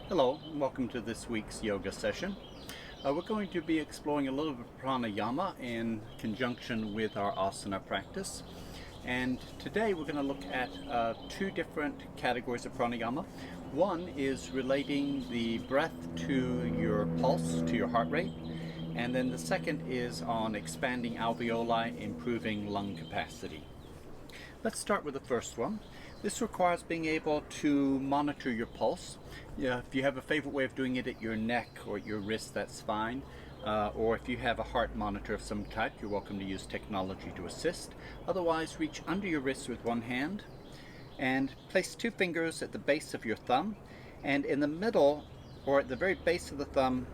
Hello, and welcome to this week's yoga session. We're going to be exploring a little bit of pranayama in conjunction with our asana practice. And today we're going to look at two different categories of pranayama. One is relating the breath to your pulse, to your heart rate. And then the second is on expanding alveoli, improving lung capacity. Let's start with the first one. This requires being able to monitor your pulse. If you have a favorite way of doing it at your neck or at your wrist, that's fine. Or if you have a heart monitor of some type, you're welcome to use technology to assist. Otherwise, reach under your wrist with one hand and place two fingers at the base of your thumb. And in the middle, or at the very base of the thumb,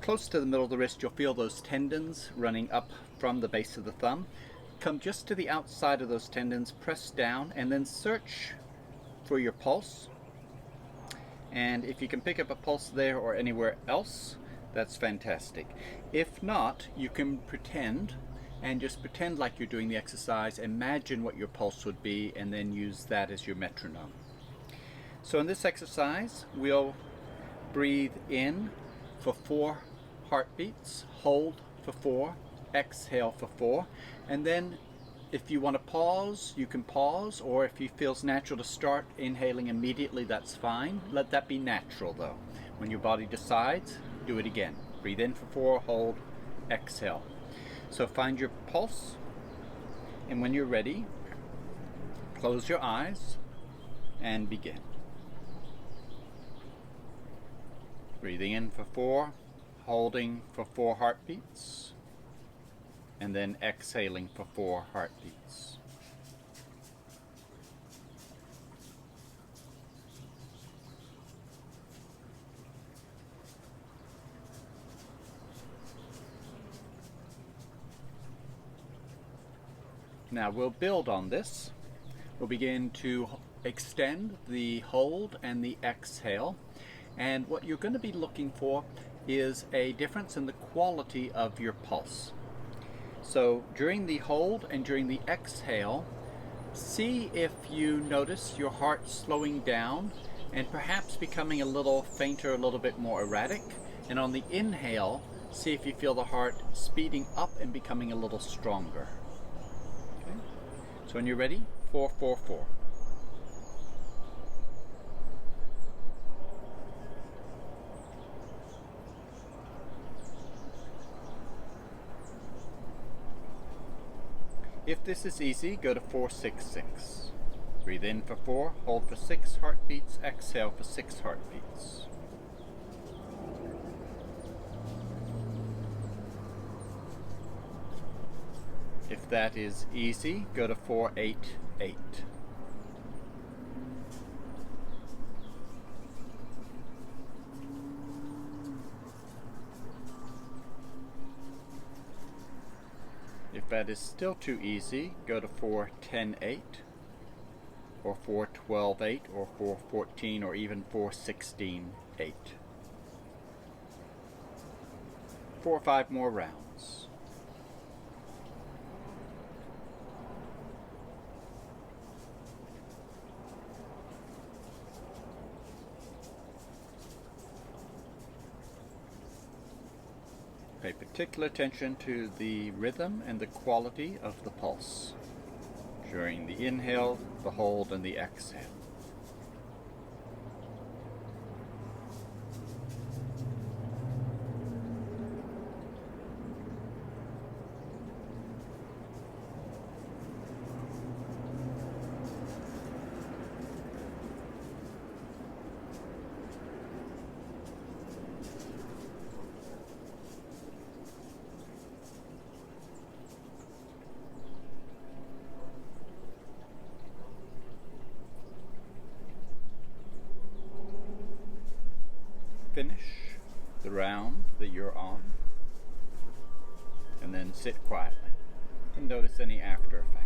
close to the middle of the wrist, you'll feel those tendons running up from the base of the thumb. Come just to the outside of those tendons, press down, and then search for your pulse. And if you can pick up a pulse there or anywhere else, that's fantastic. If not, you can pretend, and just pretend like you're doing the exercise. Imagine what your pulse would be, and then use that as your metronome. So in this exercise, we'll breathe in for 4 heartbeats, hold for 4, exhale for 4, and then if you want to pause, you can pause, or if it feels natural to start inhaling immediately, that's fine. Let that be natural though. When your body decides, do it again. Breathe in for 4, hold, exhale. So find your pulse, and when you're ready, close your eyes and begin. Breathing in for 4, holding for 4 heartbeats, and then exhaling for 4 heartbeats. Now we'll build on this. We'll begin to extend the hold and the exhale. And what you're going to be looking for is a difference in the quality of your pulse. So during the hold and during the exhale, see if you notice your heart slowing down and perhaps becoming a little fainter, a little bit more erratic. And on the inhale, see if you feel the heart speeding up and becoming a little stronger. Okay? So when you're ready, 4, 4, 4. If this is easy, go to 4, 6, 6. Breathe in for 4, hold for 6 heartbeats, exhale for 6 heartbeats. If that is easy, go to 4, 8, 8. If that is still too easy, go to 4, 10, 8, or 4, 12, 8, or 4, 14, or even 4, 16, 8. 4 or 5 more rounds. Pay particular attention to the rhythm and the quality of the pulse during the inhale, the hold, and the exhale. Finish the round that you're on, and then sit quietly and notice any after effect.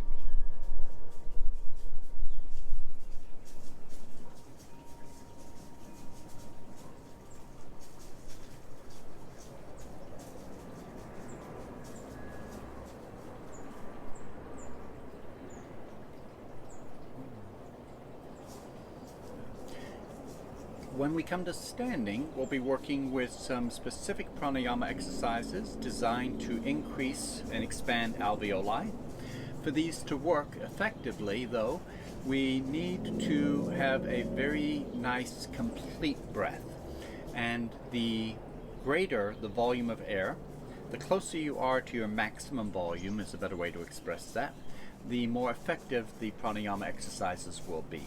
When we come to standing, we'll be working with some specific pranayama exercises designed to increase and expand alveoli. For these to work effectively, though, we need to have a very nice, complete breath. And the greater the volume of air, the closer you are to your maximum volume is a better way to express that, the more effective the pranayama exercises will be.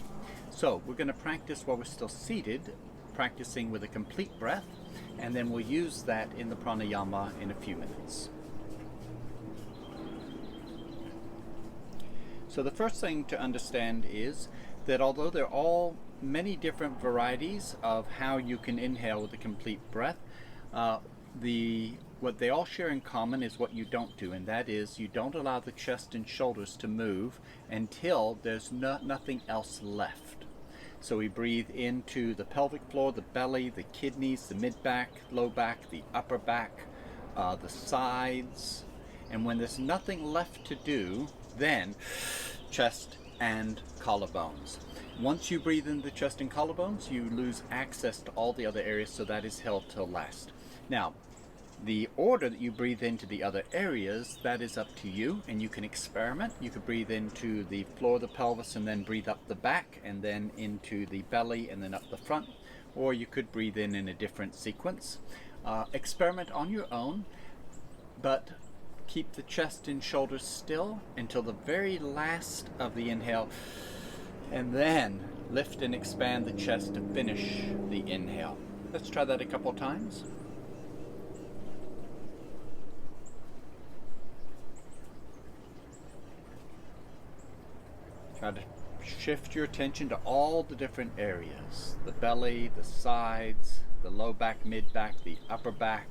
So we're going to practice while we're still seated, practicing with a complete breath, and then we'll use that in the pranayama in a few minutes. So the first thing to understand is that although there are all many different varieties of how you can inhale with a complete breath, what they all share in common is what you don't do, and that is you don't allow the chest and shoulders to move until there's nothing else left. So we breathe into the pelvic floor, the belly, the kidneys, the mid-back, low back, the upper back, the sides, and when there's nothing left to do, then chest and collarbones. Once you breathe in the chest and collarbones, you lose access to all the other areas, so that is held till last. Now, the order that you breathe into the other areas, that is up to you, and you can experiment. You could breathe into the floor of the pelvis and then breathe up the back, and then into the belly and then up the front, or you could breathe in a different sequence. Experiment on your own, but keep the chest and shoulders still until the very last of the inhale, and then lift and expand the chest to finish the inhale. Let's try that a couple times. Try to shift your attention to all the different areas. The belly, the sides, the low back, mid back, the upper back,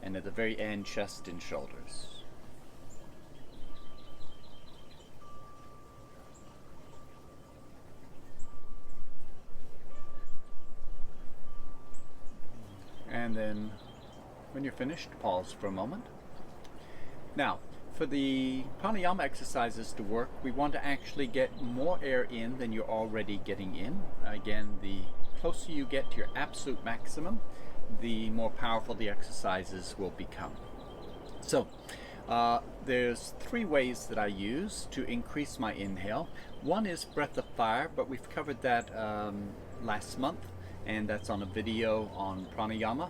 and at the very end, chest and shoulders. And then, when you're finished, pause for a moment. Now, for the pranayama exercises to work, we want to actually get more air in than you're already getting in. Again, the closer you get to your absolute maximum, the more powerful the exercises will become. So, there's three ways that I use to increase my inhale. One is breath of fire, but we've covered that last month, and that's on a video on pranayama.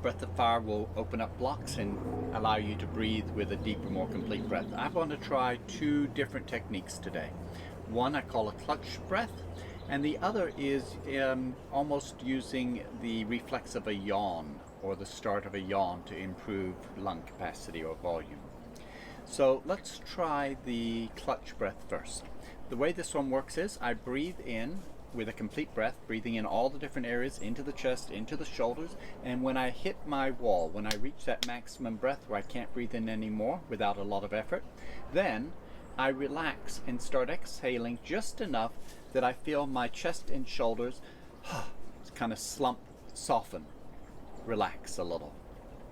Breath of fire will open up blocks and allow you to breathe with a deeper, more complete breath. I'm going to try two different techniques today. One I call a clutch breath, and the other is almost using the reflex of a yawn, or the start of a yawn, to improve lung capacity or volume. So let's try the clutch breath first. The way this one works is I breathe in with a complete breath, breathing in all the different areas, into the chest, into the shoulders, and when I hit my wall, when I reach that maximum breath where I can't breathe in anymore without a lot of effort, then I relax and start exhaling just enough that I feel my chest and shoulders kind of slump, soften, relax a little.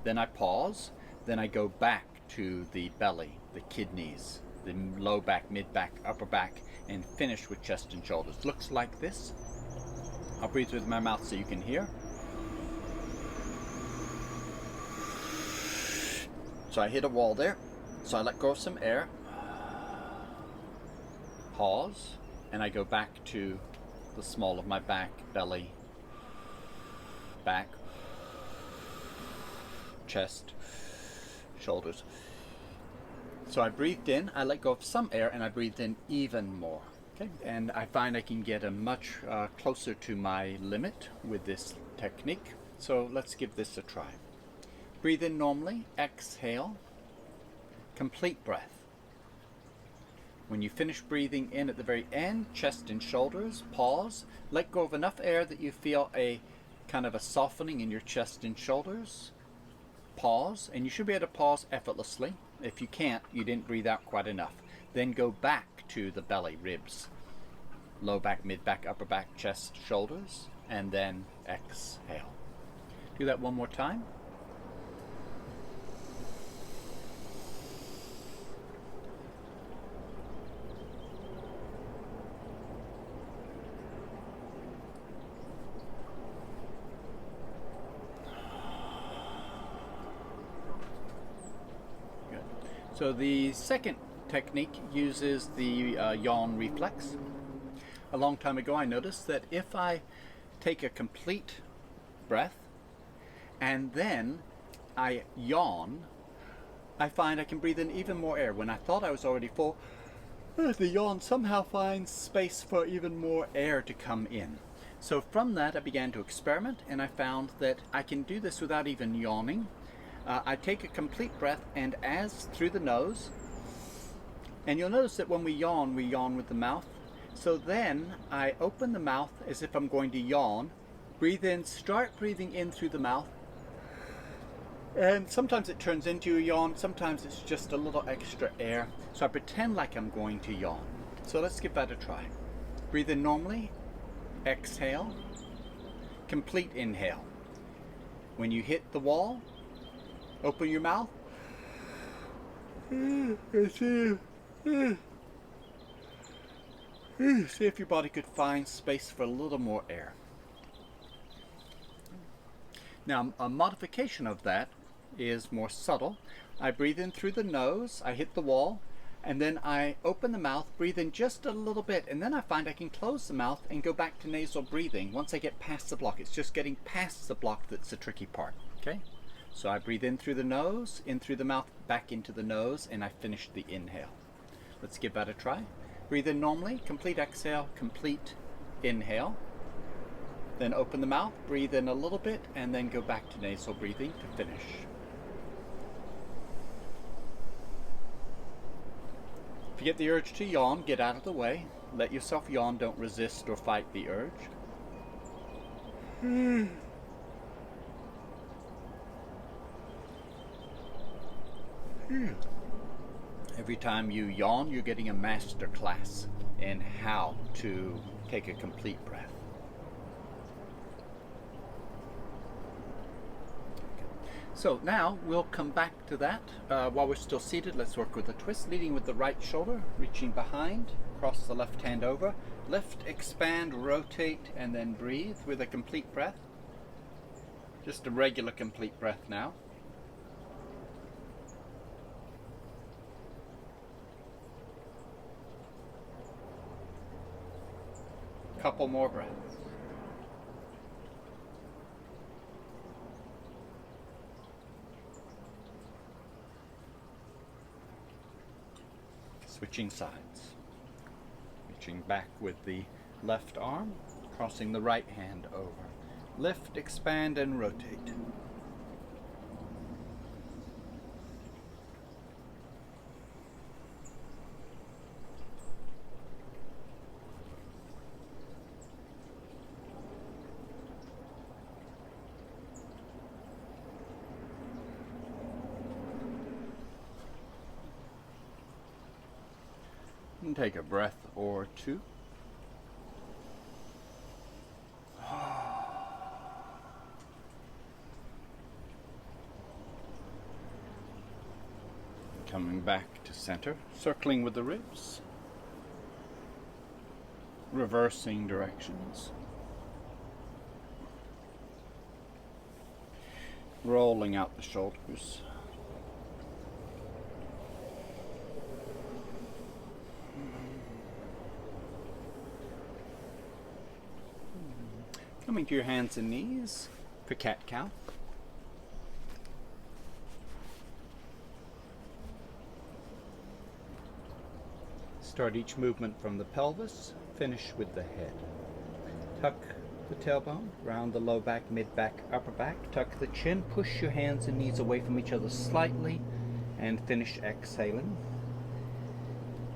Then I pause, then I go back to the belly, the kidneys, the low back, mid back, upper back, and finish with chest and shoulders. Looks like this. I'll breathe with my mouth so you can hear. So I hit a wall there, so I let go of some air, pause, and I go back to the small of my back, belly, back, chest, shoulders. So I breathed in, I let go of some air, and I breathed in even more. Okay, and I find I can get a much closer to my limit with this technique. So let's give this a try. Breathe in normally, exhale, complete breath. When you finish breathing in at the very end, chest and shoulders, pause, let go of enough air that you feel a kind of a softening in your chest and shoulders. Pause, and you should be able to pause effortlessly. If you can't, you didn't breathe out quite enough. Then go back to the belly, ribs, low back, mid back, upper back, chest, shoulders, and then exhale. Do that one more time. So the second technique uses the yawn reflex. A long time ago I noticed that if I take a complete breath and then I yawn, I find I can breathe in even more air. When I thought I was already full, the yawn somehow finds space for even more air to come in. So from that I began to experiment, and I found that I can do this without even yawning. I take a complete breath, and as through the nose, and you'll notice that when we yawn with the mouth. So then I open the mouth as if I'm going to yawn, breathe in, start breathing in through the mouth, and sometimes it turns into a yawn, sometimes it's just a little extra air. So I pretend like I'm going to yawn. So let's give that a try. Breathe in normally, exhale, complete inhale. When you hit the wall, open your mouth. See if your body could find space for a little more air. Now, a modification of that is more subtle. I breathe in through the nose, I hit the wall, and then I open the mouth, breathe in just a little bit, and then I find I can close the mouth and go back to nasal breathing once I get past the block. It's just getting past the block that's the tricky part. Okay? So I breathe in through the nose, in through the mouth, back into the nose, and I finish the inhale. Let's give that a try. Breathe in normally, complete exhale, complete inhale. Then open the mouth, breathe in a little bit, and then go back to nasal breathing to finish. If you get the urge to yawn, get out of the way. Let yourself yawn, don't resist or fight the urge. Every time you yawn, you're getting a master class in how to take a complete breath. So now we'll come back to that. While we're still seated, let's work with a twist, leading with the right shoulder, reaching behind, cross the left hand over, lift, expand, rotate, and then breathe with a complete breath. Just a regular complete breath now. Couple more breaths. Switching sides. Reaching back with the left arm, crossing the right hand over. Lift, expand, and rotate. And take a breath or two. Coming back to center, circling with the ribs, reversing directions, rolling out the shoulders. Coming to your hands and knees for cat-cow. Start each movement from the pelvis, finish with the head. Tuck the tailbone, round the low back, mid back, upper back. Tuck the chin, push your hands and knees away from each other slightly, and finish exhaling.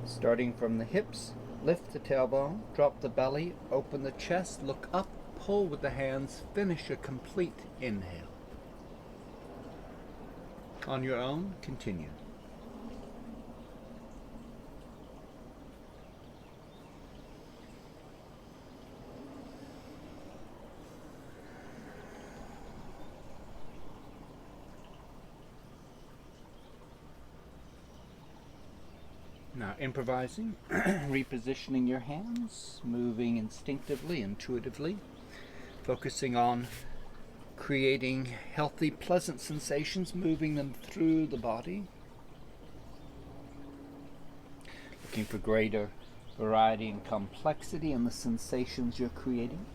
Starting from the hips, lift the tailbone, drop the belly, open the chest, look up, pull with the hands, finish a complete inhale. On your own, continue. Now improvising, repositioning your hands, moving instinctively, intuitively, focusing on creating healthy, pleasant sensations, moving them through the body. looking for greater variety and complexity in the sensations you're creating.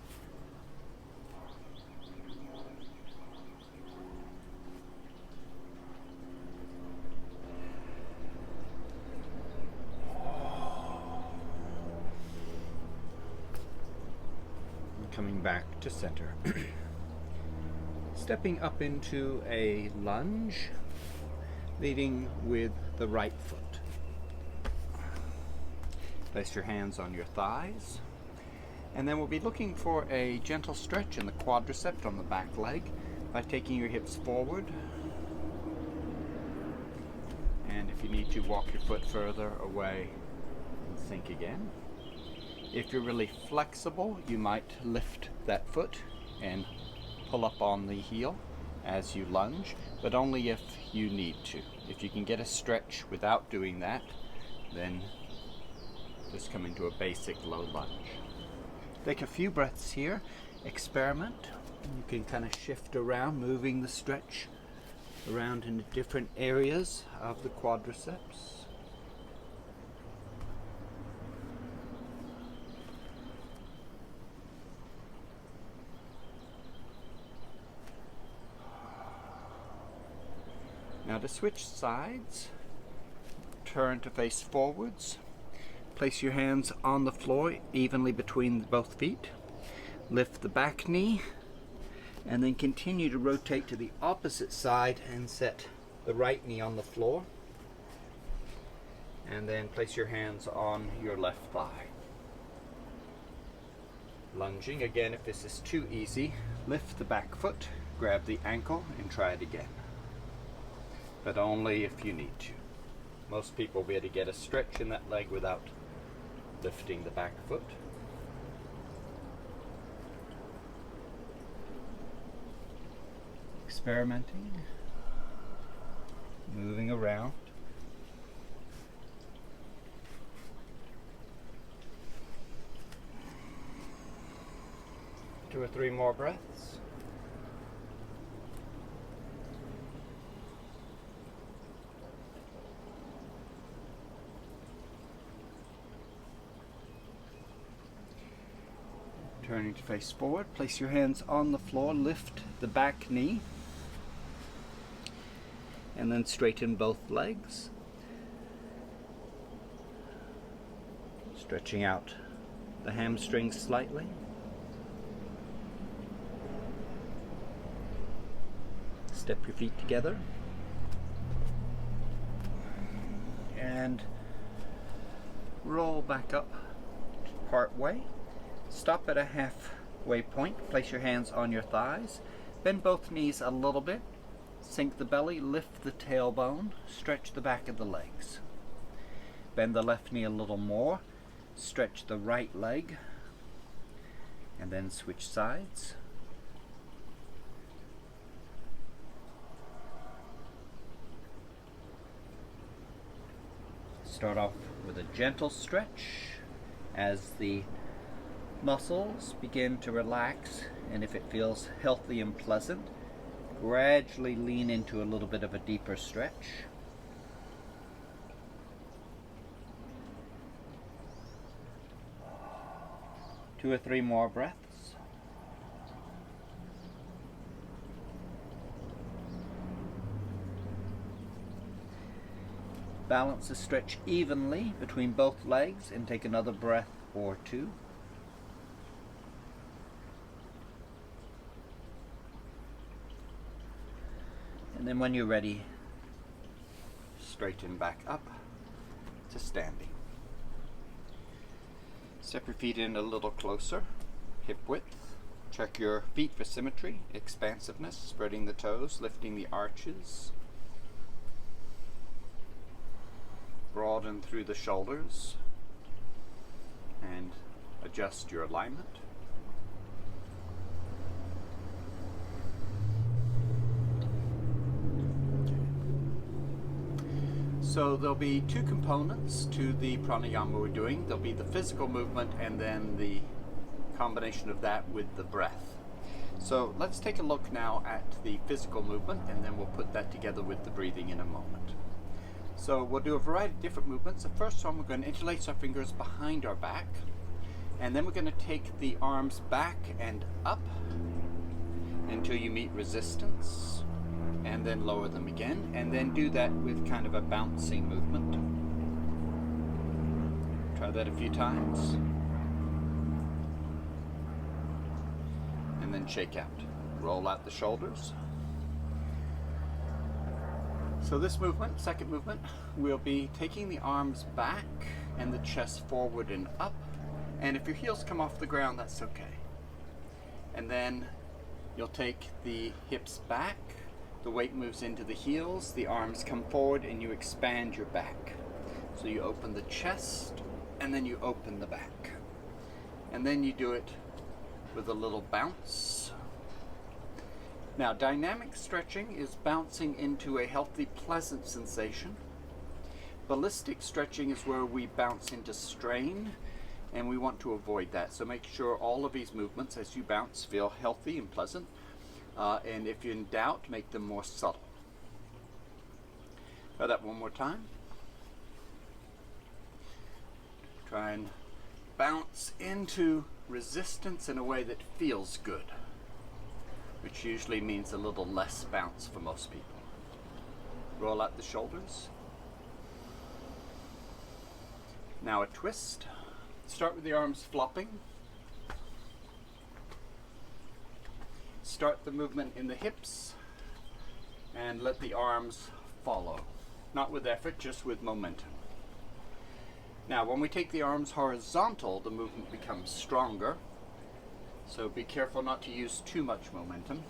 Coming back to center. Stepping up into a lunge, leading with the right foot. Place your hands on your thighs, and then we'll be looking for a gentle stretch in the quadricep on the back leg by taking your hips forward. And if you need to, walk your foot further away and sink again. If you're really flexible, you might lift that foot and pull up on the heel as you lunge, but only if you need to. If you can get a stretch without doing that, then just come into a basic low lunge. Take a few breaths here, experiment. You can kind of shift around, moving the stretch around into different areas of the quadriceps. Now to switch sides, turn to face forwards. Place your hands on the floor evenly between both feet. Lift the back knee, and then continue to rotate to the opposite side and set the right knee on the floor. And then place your hands on your left thigh. Lunging again, if this is too easy, lift the back foot, grab the ankle, and try it again. But only if you need to. Most people will be able to get a stretch in that leg without lifting the back foot. Experimenting, moving around. Two or three more breaths. Turning to face forward, place your hands on the floor, lift the back knee, and then straighten both legs. Stretching out the hamstrings slightly. Step your feet together. And roll back up part way. Stop at a halfway point, place your hands on your thighs, bend both knees a little bit, sink the belly, lift the tailbone, stretch the back of the legs. Bend the left knee a little more, stretch the right leg, and then switch sides. Start off with a gentle stretch as the muscles begin to relax, and if it feels healthy and pleasant, gradually lean into a little bit of a deeper stretch. Two or three more breaths. Balance the stretch evenly between both legs and take another breath or two. And then when you're ready, straighten back up to standing. Step your feet in a little closer, hip width. Check your feet for symmetry, expansiveness, spreading the toes, lifting the arches. Broaden through the shoulders and adjust your alignment. So there'll be two components to the pranayama we're doing. There'll be the physical movement and then the combination of that with the breath. So let's take a look now at the physical movement, and then we'll put that together with the breathing in a moment. So we'll do a variety of different movements. The first one, we're going to interlace our fingers behind our back, and then we're going to take the arms back and up until you meet resistance, and then lower them again, and then do that with kind of a bouncing movement. Try that a few times, and then shake out. Roll out the shoulders. So this movement, second movement, we'll be taking the arms back and the chest forward and up. And if your heels come off the ground, that's okay. And then you'll take the hips back, the weight moves into the heels, the arms come forward, and you expand your back. So you open the chest, and then you open the back. And then you do it with a little bounce. Now, dynamic stretching is bouncing into a healthy, pleasant sensation. Ballistic stretching is where we bounce into strain, and we want to avoid that. So make sure all of these movements as you bounce feel healthy and pleasant. And if you're in doubt, make them more subtle. Try that one more time. Try and bounce into resistance in a way that feels good, which usually means a little less bounce for most people. Roll out the shoulders. Now a twist. Start with the arms flopping. Start the movement in the hips and let the arms follow. Not with effort, just with momentum. Now when we take the arms horizontal, the movement becomes stronger. So be careful not to use too much momentum.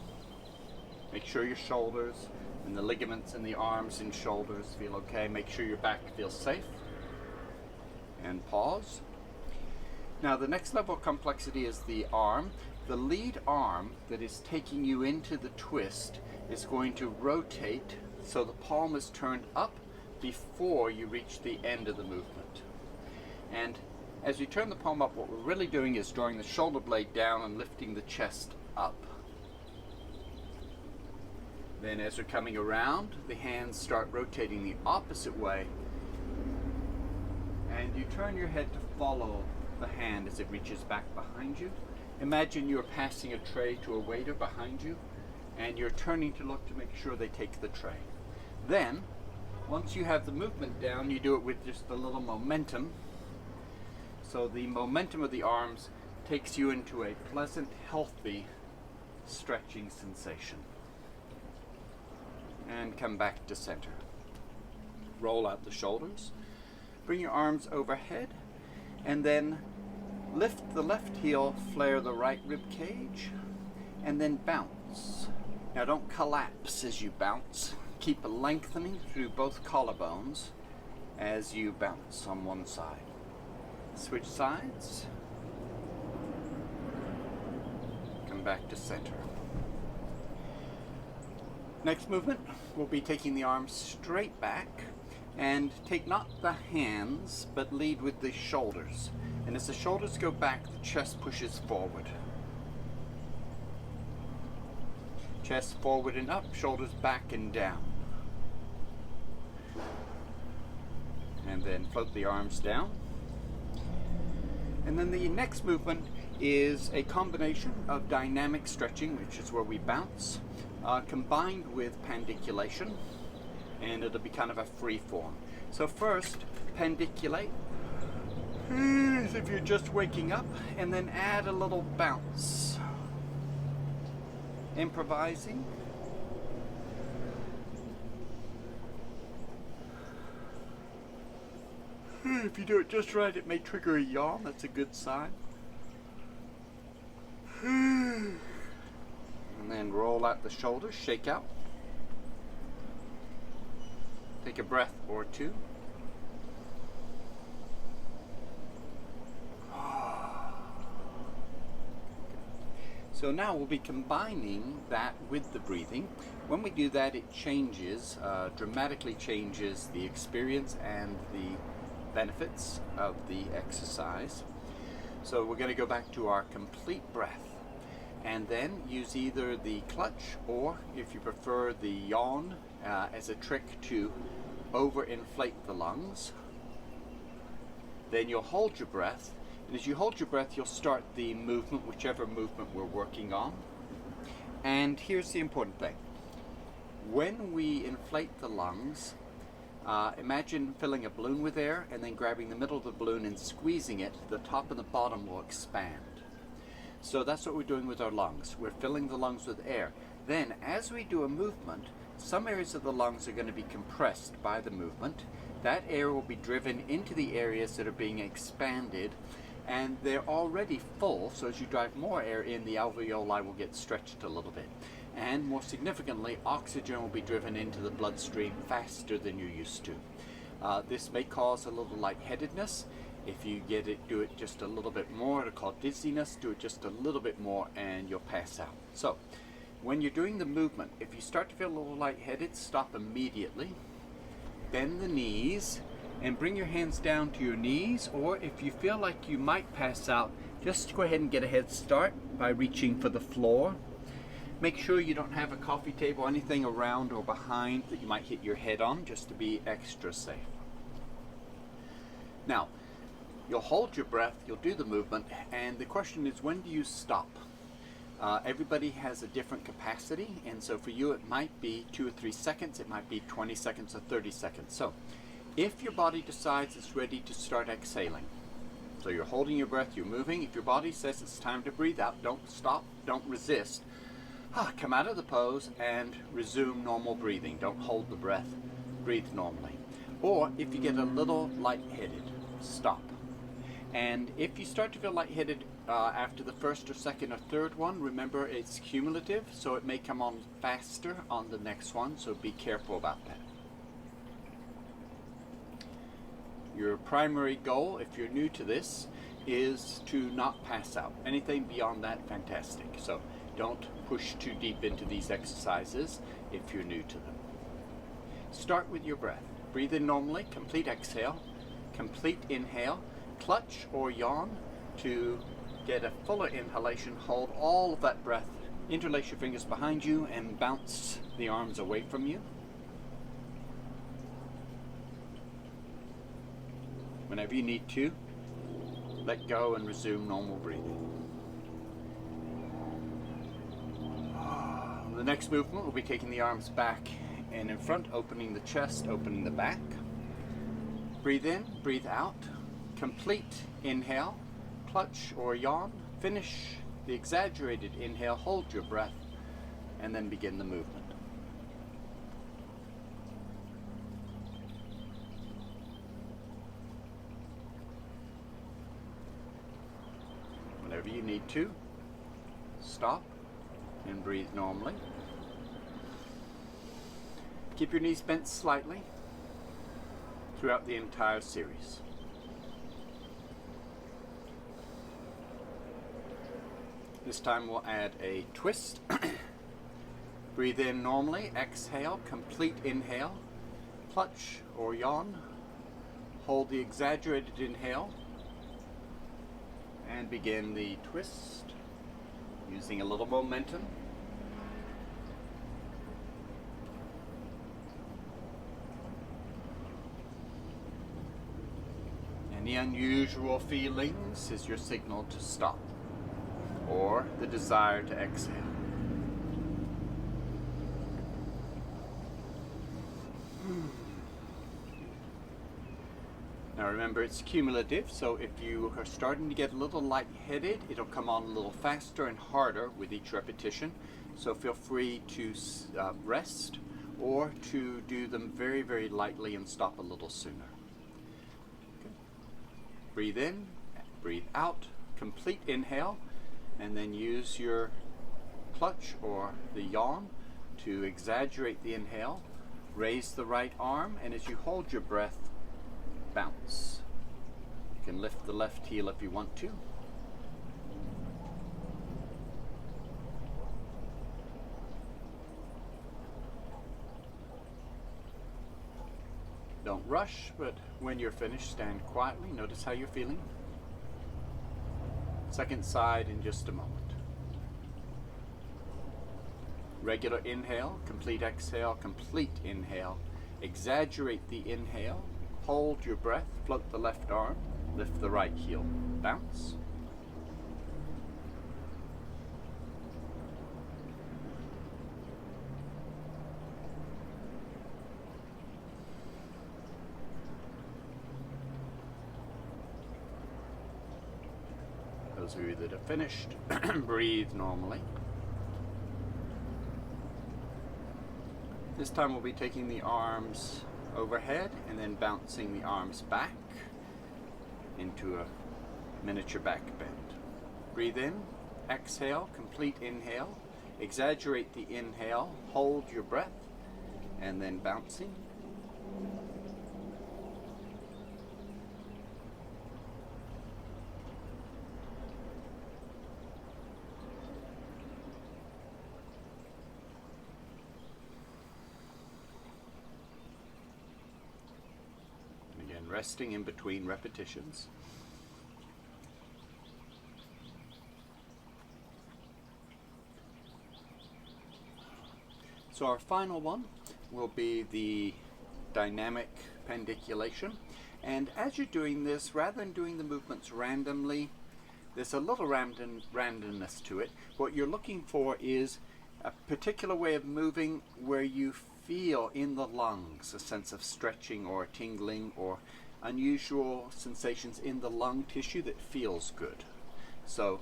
Make sure your shoulders and the ligaments in the arms and shoulders feel okay. Make sure your back feels safe. And pause. Now the next level of complexity is the arm. The lead arm that is taking you into the twist is going to rotate so the palm is turned up before you reach the end of the movement. And as you turn the palm up, what we're really doing is drawing the shoulder blade down and lifting the chest up. Then as we're coming around, the hands start rotating the opposite way, and you turn your head to follow the hand as it reaches back behind you. Imagine you're passing a tray to a waiter behind you, and you're turning to look to make sure they take the tray. Then, once you have the movement down, you do it with just a little momentum. So the momentum of the arms takes you into a pleasant, healthy stretching sensation. And come back to center. Roll out the shoulders. Bring your arms overhead, and then lift the left heel, flare the right rib cage, and then bounce. Now don't collapse as you bounce. Keep lengthening through both collarbones as you bounce on one side. Switch sides. Come back to center. Next movement, we'll be taking the arms straight back, and take not the hands, but lead with the shoulders. And as the shoulders go back, the chest pushes forward. Chest forward and up, shoulders back and down. And then float the arms down. And then the next movement is a combination of dynamic stretching, which is where we bounce, combined with pandiculation, and it'll be kind of a free form. So first, pandiculate, as if you're just waking up, and then add a little bounce. Improvising. If you do it just right, it may trigger a yawn. That's a good sign. And then roll out the shoulders, shake out. Take a breath or two. So now we'll be combining that with the breathing. When we do that, it changes, dramatically changes the experience and the benefits of the exercise. So we're going to go back to our complete breath, and then use either the clutch or, if you prefer, the yawn as a trick to overinflate the lungs. Then you'll hold your breath, and as you hold your breath, you'll start the movement, whichever movement we're working on. And here's the important thing. When we inflate the lungs, imagine filling a balloon with air and then grabbing the middle of the balloon and squeezing it. The top and the bottom will expand. So that's what we're doing with our lungs. We're filling the lungs with air. Then, as we do a movement, some areas of the lungs are going to be compressed by the movement. That air will be driven into the areas that are being expanded, and they're already full, so as you drive more air in, the alveoli will get stretched a little bit. And more significantly, oxygen will be driven into the bloodstream faster than you're used to. This may cause a little lightheadedness. If you do it just a little bit more, it'll cause dizziness. Do it just a little bit more and you'll pass out. So, when you're doing the movement, if you start to feel a little lightheaded, stop immediately. Bend the knees and bring your hands down to your knees, or if you feel like you might pass out, just go ahead and get a head start by reaching for the floor. Make sure you don't have a coffee table or anything around or behind that you might hit your head on, just to be extra safe. Now, you'll hold your breath, you'll do the movement, and the question is, when do you stop? Everybody has a different capacity, and so for you it might be 2 or 3 seconds, it might be 20 seconds or 30 seconds. So if your body decides it's ready to start exhaling, so you're holding your breath, you're moving, if your body says it's time to breathe out, don't stop, don't resist. Come out of the pose and resume normal breathing. Don't hold the breath, breathe normally. Or if you get a little lightheaded, stop. And if you start to feel lightheaded after the first or second or third one, remember it's cumulative, so it may come on faster on the next one, so be careful about that. Your primary goal, if you're new to this, is to not pass out. Anything beyond that, fantastic. So don't push too deep into these exercises if you're new to them. Start with your breath. Breathe in normally, complete exhale, complete inhale, clutch or yawn to get a fuller inhalation. Hold all of that breath, interlace your fingers behind you and bounce the arms away from you. Whenever you need to, let go and resume normal breathing. The next movement will be taking the arms back and in front, opening the chest, opening the back. Breathe in, breathe out. Complete inhale, clutch or yawn. Finish the exaggerated inhale, hold your breath, and then begin the movement. Whenever you need to, stop and breathe normally. Keep your knees bent slightly throughout the entire series. This time we'll add a twist. Breathe in normally, exhale, complete inhale, clutch or yawn. Hold the exaggerated inhale and begin the twist using a little momentum. Any unusual feelings is your signal to stop, or the desire to exhale. Now remember, it's cumulative, so if you are starting to get a little lightheaded, it'll come on a little faster and harder with each repetition. So feel free to rest or to do them very, very lightly and stop a little sooner. Okay. Breathe in, breathe out, complete inhale, and then use your clutch or the yawn to exaggerate the inhale. Raise the right arm, and as you hold your breath, bounce. You can lift the left heel if you want to. Don't rush, but when you're finished, stand quietly. Notice how you're feeling. Second side in just a moment. Regular inhale, complete exhale, complete inhale, Exaggerate the inhale, hold your breath, float the left arm, lift the right heel, bounce. Those of you that have finished, breathe normally. This time we'll be taking the arms overhead and then bouncing the arms back into a miniature back bend. Breathe in, exhale, complete inhale, exaggerate the inhale, hold your breath, and then bouncing. Resting in between repetitions. So our final one will be the dynamic pandiculation. And as you're doing this, rather than doing the movements randomly, there's a little randomness to it. What you're looking for is a particular way of moving where you feel in the lungs a sense of stretching or tingling or unusual sensations in the lung tissue that feels good. So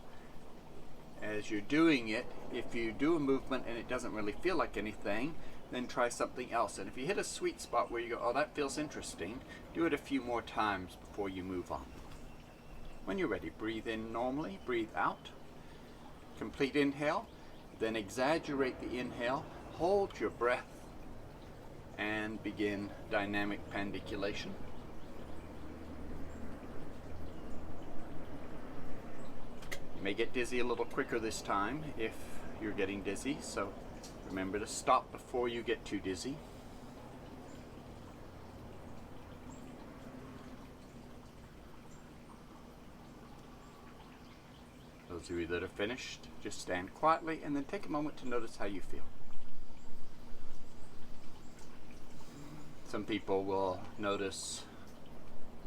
as you're doing it, if you do a movement and it doesn't really feel like anything, then try something else. And if you hit a sweet spot where you go, oh, that feels interesting, do it a few more times before you move on. When you're ready, breathe in normally, breathe out. Complete inhale, then exaggerate the inhale, hold your breath, and begin dynamic pandiculation. You may get dizzy a little quicker this time if you're getting dizzy, so remember to stop before you get too dizzy. Those of you that are finished, just stand quietly and then take a moment to notice how you feel. Some people will notice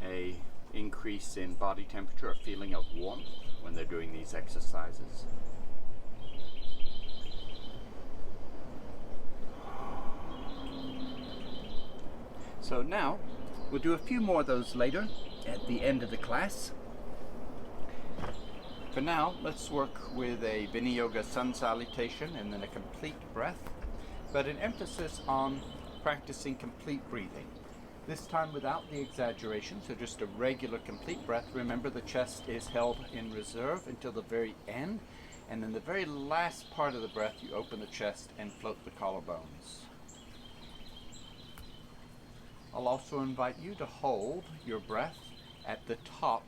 an increase in body temperature, a feeling of warmth when they're doing these exercises. So now, we'll do a few more of those later at the end of the class. For now, let's work with a Vinyasa sun salutation and then a complete breath, but an emphasis on practicing complete breathing. This time without the exaggeration, so just a regular complete breath. Remember, the chest is held in reserve until the very end, and in the very last part of the breath, you open the chest and float the collarbones. I'll also invite you to hold your breath at the top,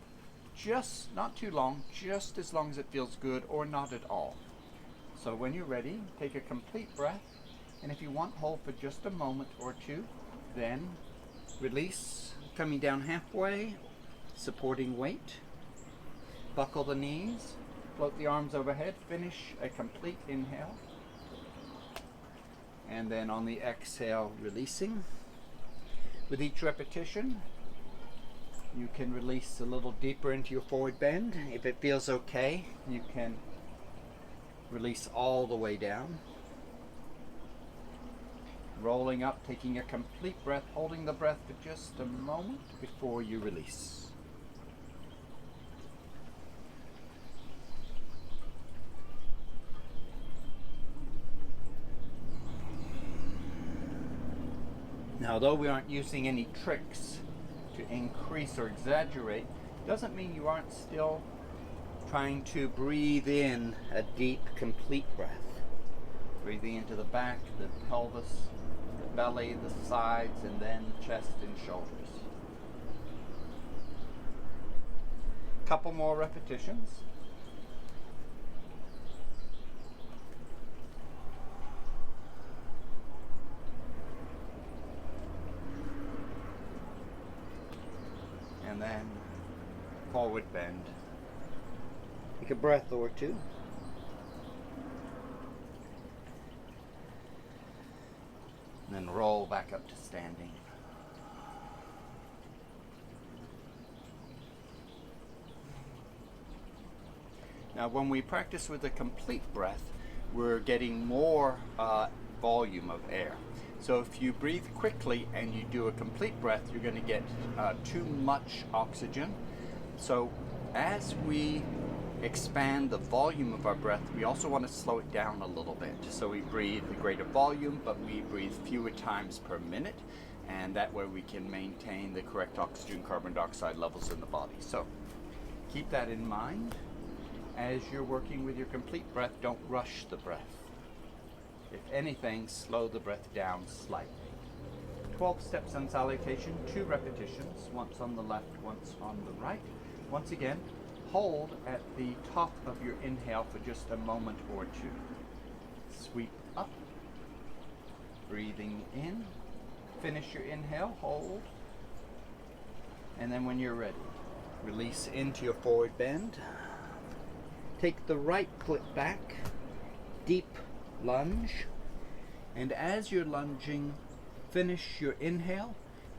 just not too long, just as long as it feels good or not at all. So when you're ready, take a complete breath, and if you want, hold for just a moment or two, then release, coming down halfway, supporting weight, buckle the knees, float the arms overhead, finish a complete inhale, and then on the exhale, releasing. With each repetition, you can release a little deeper into your forward bend. If it feels okay, you can release all the way down. Rolling up, taking a complete breath, holding the breath for just a moment before you release. Now, though we aren't using any tricks to increase or exaggerate, doesn't mean you aren't still trying to breathe in a deep, complete breath. Breathing into the back, the pelvis, the belly, the sides, and then chest and shoulders. Couple more repetitions. And then forward bend. Take a breath or two. And then roll back up to standing. Now when we practice with a complete breath, we're getting more volume of air. So if you breathe quickly and you do a complete breath, you're going to get too much oxygen. So as we expand the volume of our breath, we also want to slow it down a little bit. So we breathe a greater volume, but we breathe fewer times per minute, and that way we can maintain the correct oxygen carbon dioxide levels in the body. So keep that in mind. As you're working with your complete breath, don't rush the breath. If anything, slow the breath down slightly. 12 steps on salutation, 2 repetitions, once on the left, once on the right. Once again, hold at the top of your inhale for just a moment or two. Sweep up, breathing in, finish your inhale, hold, and then when you're ready, release into your forward bend. Take the right foot back, deep lunge, and as you're lunging, finish your inhale,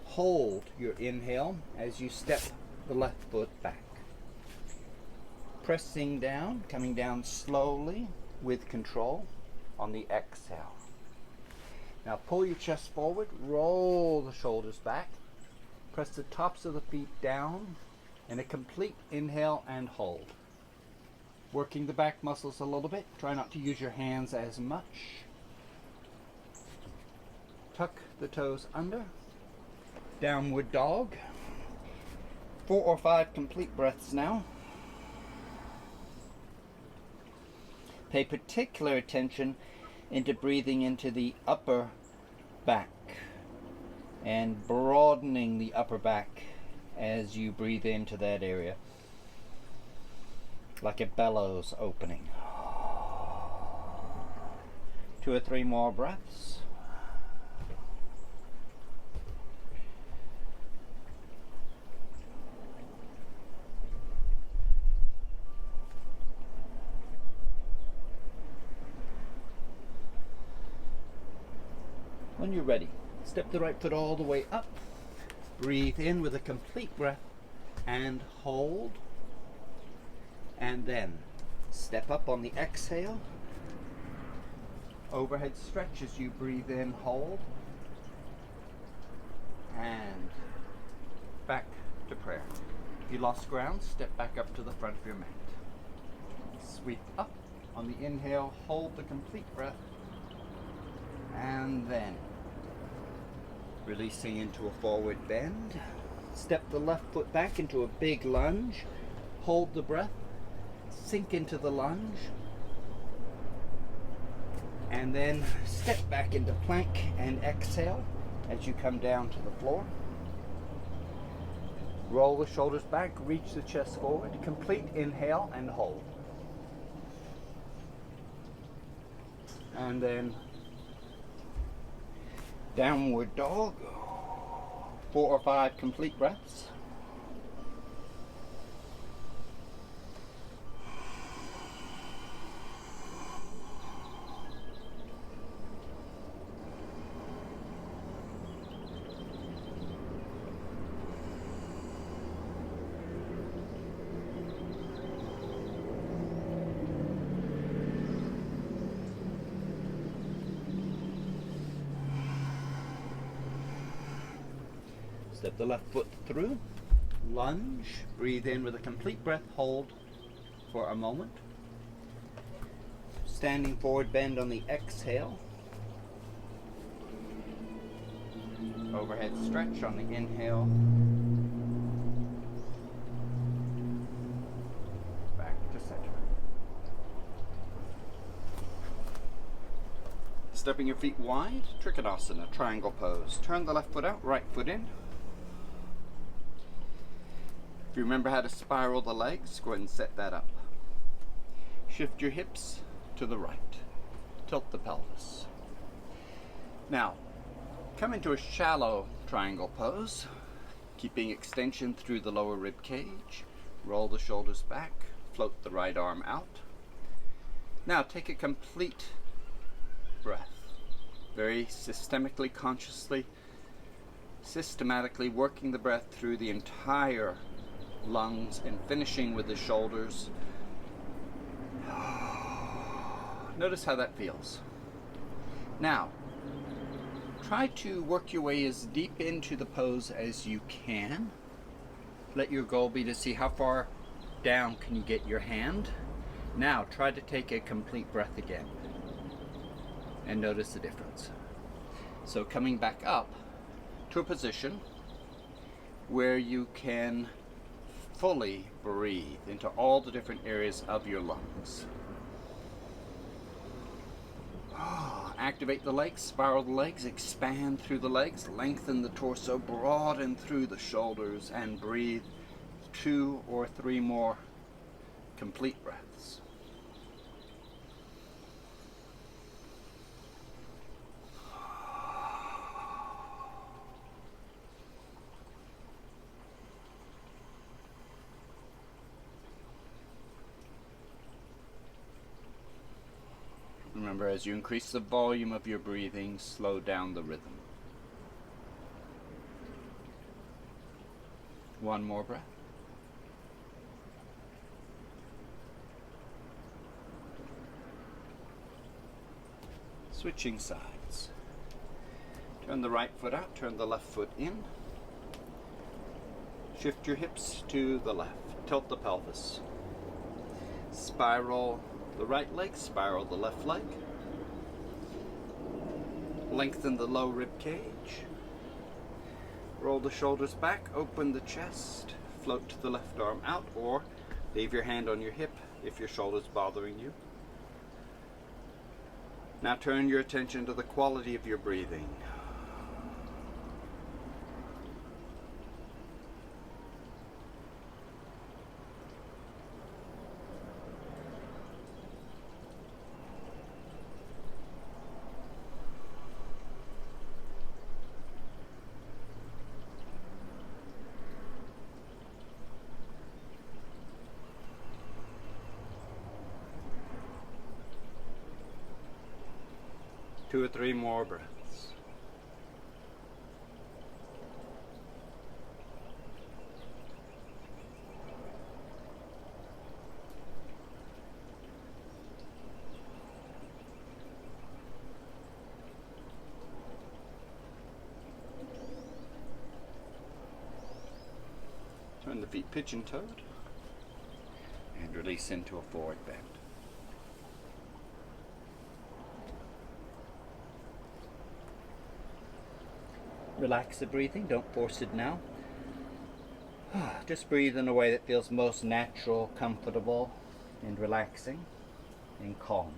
hold your inhale as you step the left foot back. Pressing down, coming down slowly with control on the exhale. Now pull your chest forward, roll the shoulders back, press the tops of the feet down, and a complete inhale and hold. Working the back muscles a little bit. Try not to use your hands as much. Tuck the toes under. Downward dog. 4 or 5 complete breaths now. Pay particular attention into breathing into the upper back and broadening the upper back as you breathe into that area, like a bellows opening. 2 or 3 more breaths. When you're ready, step the right foot all the way up. Breathe in with a complete breath and hold. And then step up on the exhale. Overhead stretch as you breathe in, hold. And back to prayer. If you lost ground, step back up to the front of your mat. Sweep up on the inhale, hold the complete breath. And then releasing into a forward bend. Step the left foot back into a big lunge. Hold the breath. Sink into the lunge. And then step back into plank and exhale as you come down to the floor. Roll the shoulders back, reach the chest forward. Complete inhale and hold. And then downward dog. 4 or 5 complete breaths. Step the left foot through, lunge, breathe in with a complete breath, hold for a moment. Standing forward bend on the exhale. Overhead stretch on the inhale. Back to center. Stepping your feet wide, Trikonasana, triangle pose. Turn the left foot out, right foot in. If you remember how to spiral the legs, go ahead and set that up. Shift your hips to the right. Tilt the pelvis. Now, come into a shallow triangle pose, keeping extension through the lower rib cage. Roll the shoulders back, float the right arm out. Now take a complete breath. very systematically working the breath through the entire lungs and finishing with the shoulders. Notice how that feels. Now, try to work your way as deep into the pose as you can. Let your goal be to see how far down can you get your hand. Now, try to take a complete breath again and notice the difference. So coming back up to a position where you can fully breathe into all the different areas of your lungs. Activate the legs, spiral the legs, expand through the legs, lengthen the torso, broaden through the shoulders, and breathe 2 or 3 more complete breaths. Remember, as you increase the volume of your breathing, slow down the rhythm. 1 more breath. Switching sides. Turn the right foot out, turn the left foot in. Shift your hips to the left. Tilt the pelvis. Spiral the right leg, spiral the left leg. Lengthen the low rib cage. Roll the shoulders back, open the chest, float the left arm out, or leave your hand on your hip if your shoulder's bothering you. Now turn your attention to the quality of your breathing. Two or three more breaths. Turn the feet pigeon-toed and release into a forward bend. Relax the breathing, don't force it now. Just breathe in a way that feels most natural, comfortable, and relaxing, and calm.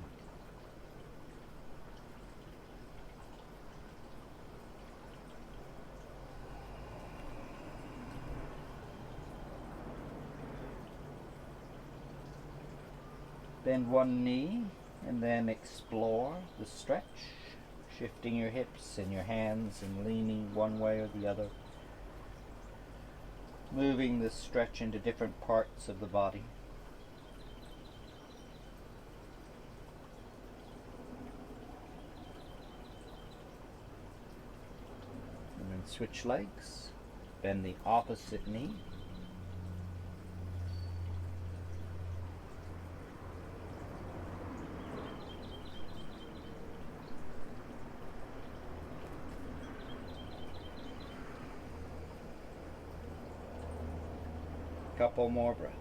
Bend one knee and then explore the stretch. Shifting your hips and your hands and leaning one way or the other. Moving the stretch into different parts of the body. And then switch legs. Bend the opposite knee. Couple more breaths.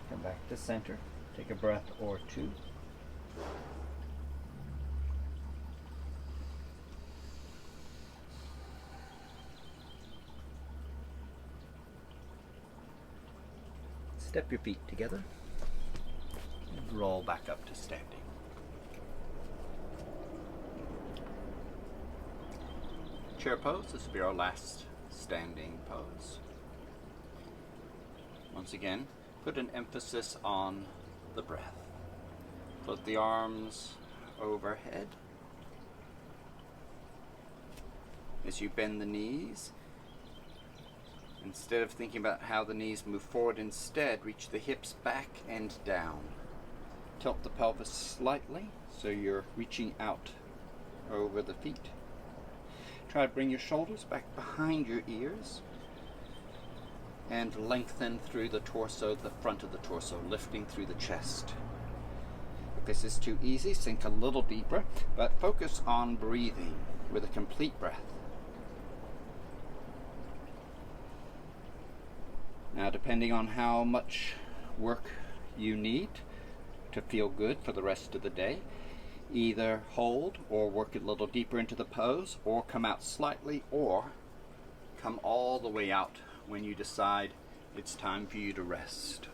Come back to center. Take a breath or two. Step your feet together and roll back up to standing. Chair pose, this will be our last standing pose. Once again, put an emphasis on the breath. Float the arms overhead. As you bend the knees, instead of thinking about how the knees move forward, instead reach the hips back and down. Tilt the pelvis slightly so you're reaching out over the feet. Try to bring your shoulders back behind your ears and lengthen through the torso, the front of the torso, lifting through the chest. If this is too easy, sink a little deeper, but focus on breathing with a complete breath. Now, depending on how much work you need to feel good for the rest of the day, either hold or work a little deeper into the pose, or come out slightly, or come all the way out when you decide it's time for you to rest.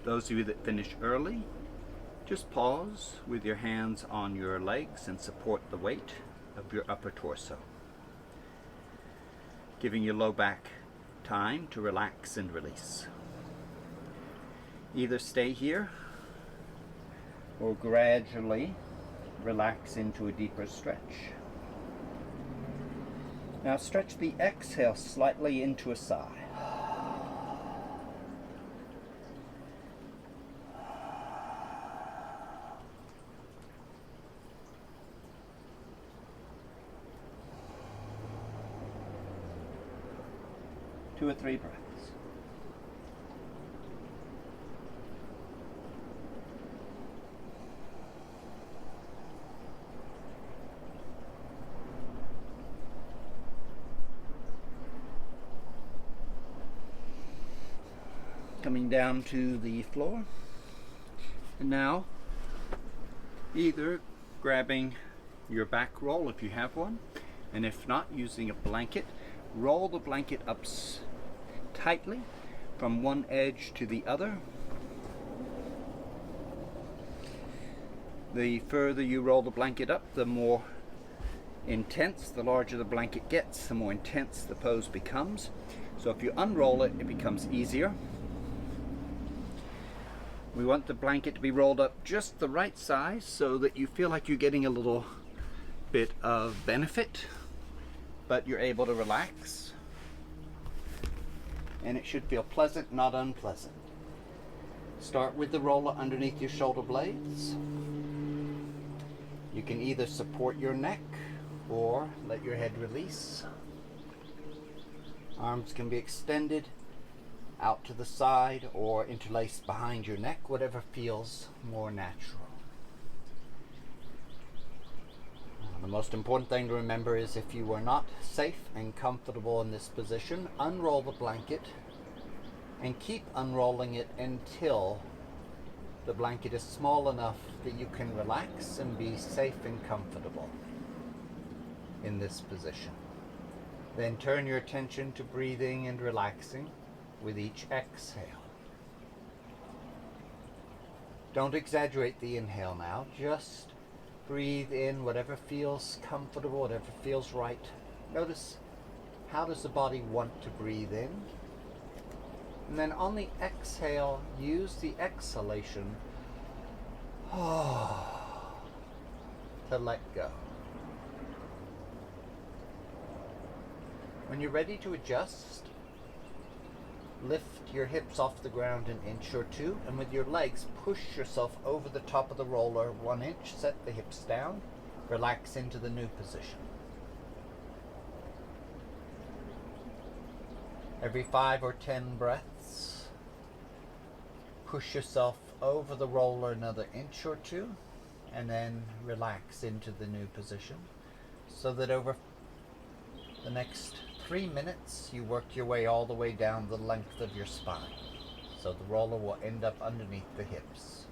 Those of you that finish early, just pause with your hands on your legs and support the weight of your upper torso, giving your low back time to relax and release. Either stay here or gradually relax into a deeper stretch. Now stretch the exhale slightly into a sigh. Two or three breaths. Coming down to the floor. And now, either grabbing your back roll if you have one, and if not, using a blanket, roll the blanket up tightly from one edge to the other. The further you roll the blanket up, the more intense, the larger the blanket gets, the more intense the pose becomes. So if you unroll it, it becomes easier. We want the blanket to be rolled up just the right size so that you feel like you're getting a little bit of benefit, but you're able to relax. And it should feel pleasant, not unpleasant. Start with the roller underneath your shoulder blades. You can either support your neck or let your head release. Arms can be extended out to the side or interlaced behind your neck, whatever feels more natural. The most important thing to remember is if you are not safe and comfortable in this position, unroll the blanket and keep unrolling it until the blanket is small enough that you can relax and be safe and comfortable in this position. Then turn your attention to breathing and relaxing with each exhale. Don't exaggerate the inhale now, just breathe in whatever feels comfortable, whatever feels right. Notice, how does the body want to breathe in? And then on the exhale, use the exhalation to let go. When you're ready to adjust, lift your hips off the ground an inch or two, and with your legs, push yourself over the top of the roller 1 inch, set the hips down, relax into the new position. Every 5 or 10 breaths, push yourself over the roller another inch or two, and then relax into the new position, so that over the next 3 minutes, you work your way all the way down the length of your spine. So the roller will end up underneath the hips.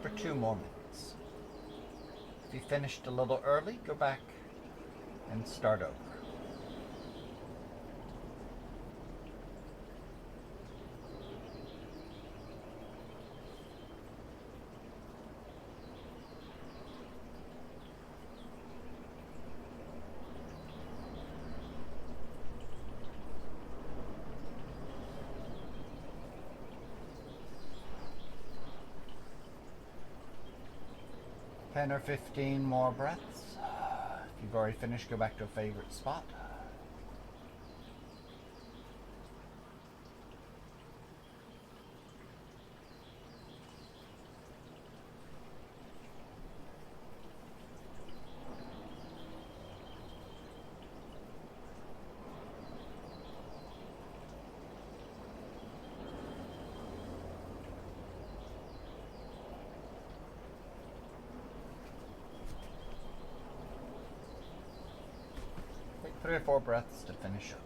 for 2 more minutes. If you finished a little early, go back and start over. Ten or 15 more breaths. If you've already finished, go back to a favorite spot. Take 3 or 4 breaths to finish up.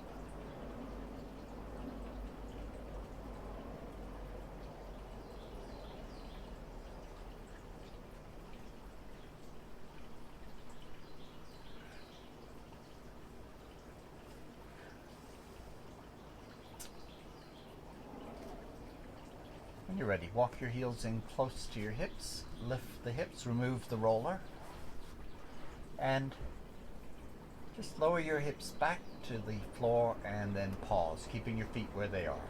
When you're ready, walk your heels in close to your hips, lift the hips, remove the roller, and just lower your hips back to the floor and then pause, keeping your feet where they are.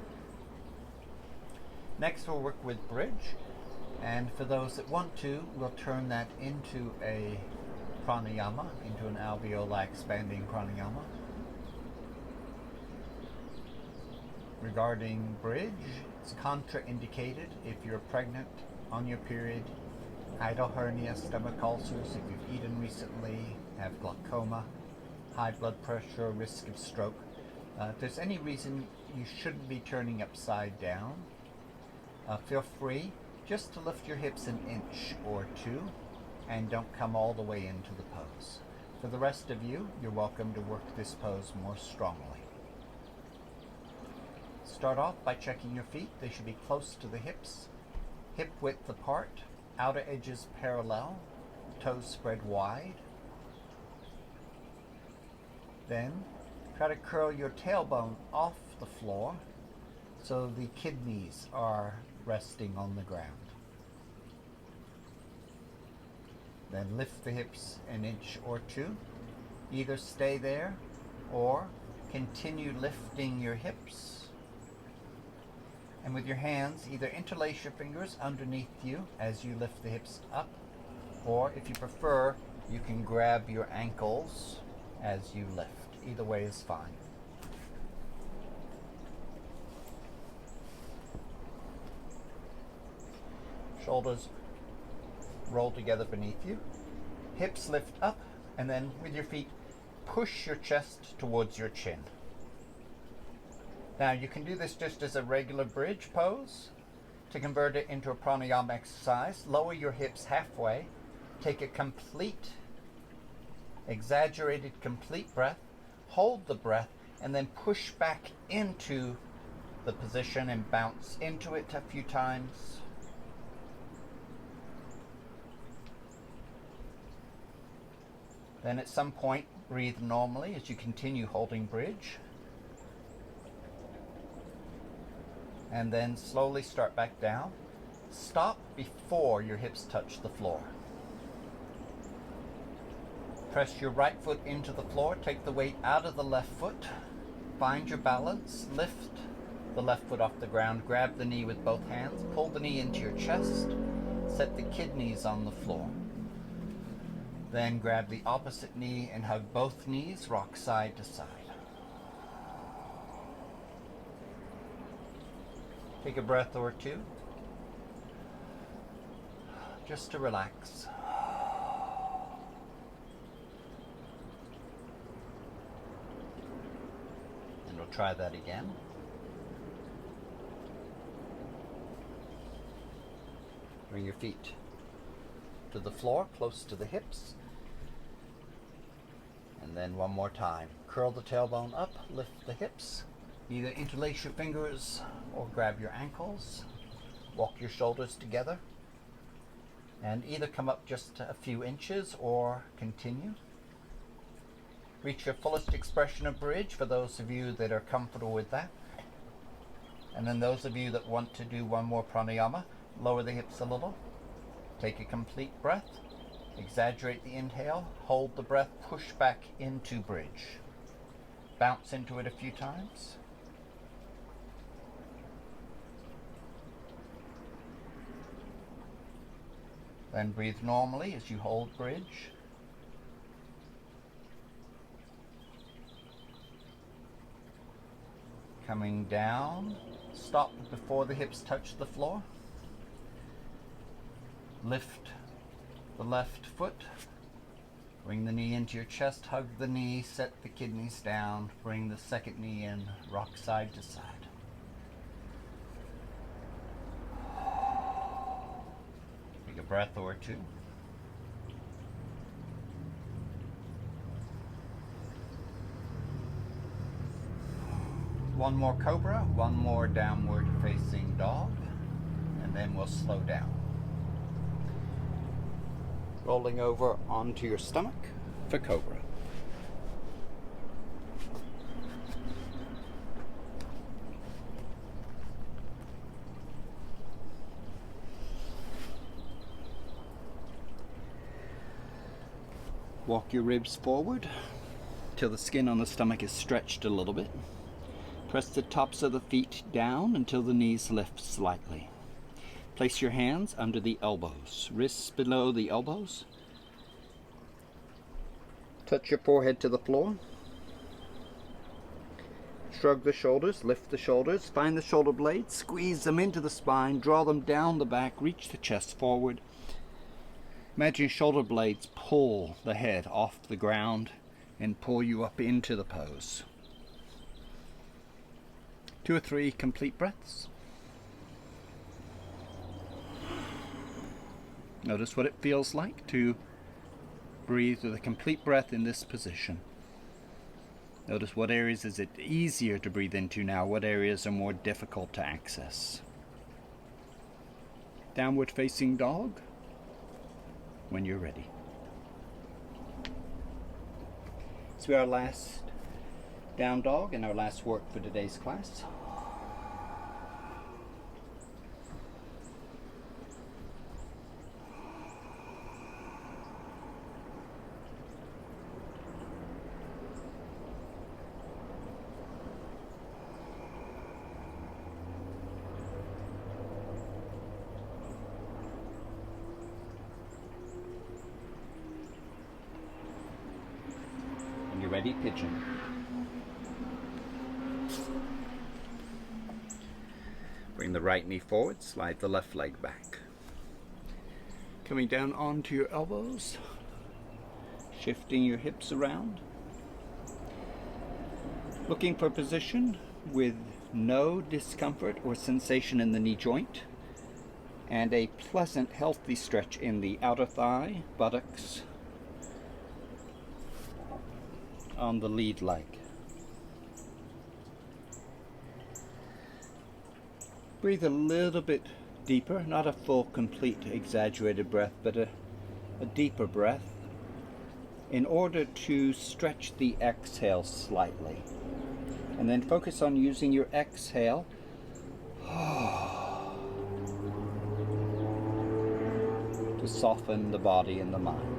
Next, we'll work with bridge, and for those that want to, we'll turn that into a pranayama, into an alveoli expanding pranayama. Regarding bridge, it's contraindicated if you're pregnant, on your period, hiatal hernia, stomach ulcers, if you've eaten recently, have glaucoma, high blood pressure, risk of stroke. If there's any reason you shouldn't be turning upside down, feel free just to lift your hips an inch or 2 and don't come all the way into the pose. For the rest of you, you're welcome to work this pose more strongly. Start off by checking your feet. They should be close to the hips, hip width apart, outer edges parallel, toes spread wide. Then try to curl your tailbone off the floor so the kidneys are resting on the ground. Then lift the hips an inch or 2. Either stay there or continue lifting your hips. And with your hands, either interlace your fingers underneath you as you lift the hips up, or if you prefer, you can grab your ankles as you lift. Either way is fine. Shoulders roll together beneath you. Hips lift up, and then with your feet, push your chest towards your chin. Now you can do this just as a regular bridge pose. To convert it into a pranayama exercise, lower your hips halfway, take a complete, exaggerated complete breath, hold the breath, and then push back into the position and bounce into it a few times. Then at some point, breathe normally as you continue holding bridge. And then slowly start back down. Stop before your hips touch the floor. Press your right foot into the floor, take the weight out of the left foot, find your balance, lift the left foot off the ground, grab the knee with both hands, pull the knee into your chest, set the kidneys on the floor. Then grab the opposite knee and hug both knees, rock side to side. Take a breath or 2, just to relax. And we'll try that again. Bring your feet to the floor, close to the hips. And then one more time. Curl the tailbone up, lift the hips. Either interlace your fingers or grab your ankles. Walk your shoulders together. And either come up just a few inches or continue. Reach your fullest expression of bridge for those of you that are comfortable with that. And then those of you that want to do one more pranayama, lower the hips a little. Take a complete breath. Exaggerate the inhale. Hold the breath. Push back into bridge. Bounce into it a few times. Then breathe normally as you hold bridge. Coming down, stop before the hips touch the floor. Lift the left foot. Bring the knee into your chest, hug the knee, set the kidneys down. Bring the second knee in, rock side to side. Take a breath or two. One more cobra, one more downward facing dog, and then we'll slow down. Rolling over onto your stomach for cobra. Walk your ribs forward till the skin on the stomach is stretched a little bit. Press the tops of the feet down until the knees lift slightly. Place your hands under the elbows, wrists below the elbows. Touch your forehead to the floor. Shrug the shoulders, lift the shoulders, find the shoulder blades, squeeze them into the spine, draw them down the back, reach the chest forward. Imagine shoulder blades pull the head off the ground and pull you up into the pose. 2 or 3 complete breaths. Notice what it feels like to breathe with a complete breath in this position. Notice what areas is it easier to breathe into now, what areas are more difficult to access. Downward facing dog when you're ready. This will be our last down dog and our last work for today's class. When you're ready, pigeon. Bring the right knee forward, slide the left leg back. Coming down onto your elbows, shifting your hips around. Looking for a position with no discomfort or sensation in the knee joint, and a pleasant, healthy stretch in the outer thigh, buttocks, on the lead leg. Breathe a little bit deeper, not a full, complete, exaggerated breath, but a deeper breath in order to stretch the exhale slightly. And then focus on using your exhale to soften the body and the mind.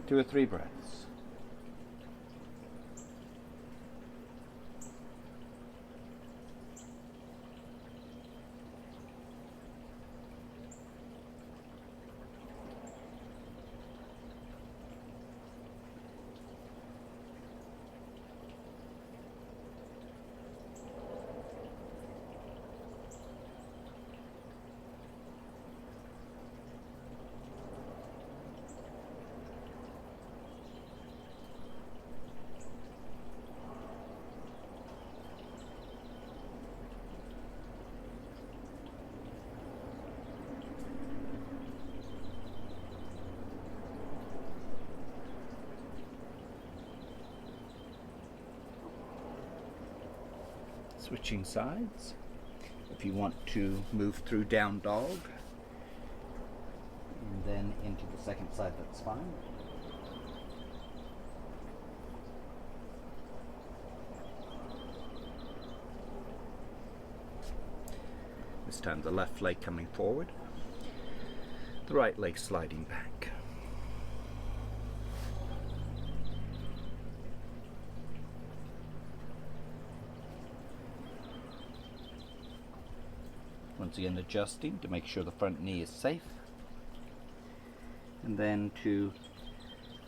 Two or three breaths. Switching sides. If you want to move through down dog, and then into the second side, that's fine. This time the left leg coming forward, the right leg sliding back. Once again adjusting to make sure the front knee is safe. And then to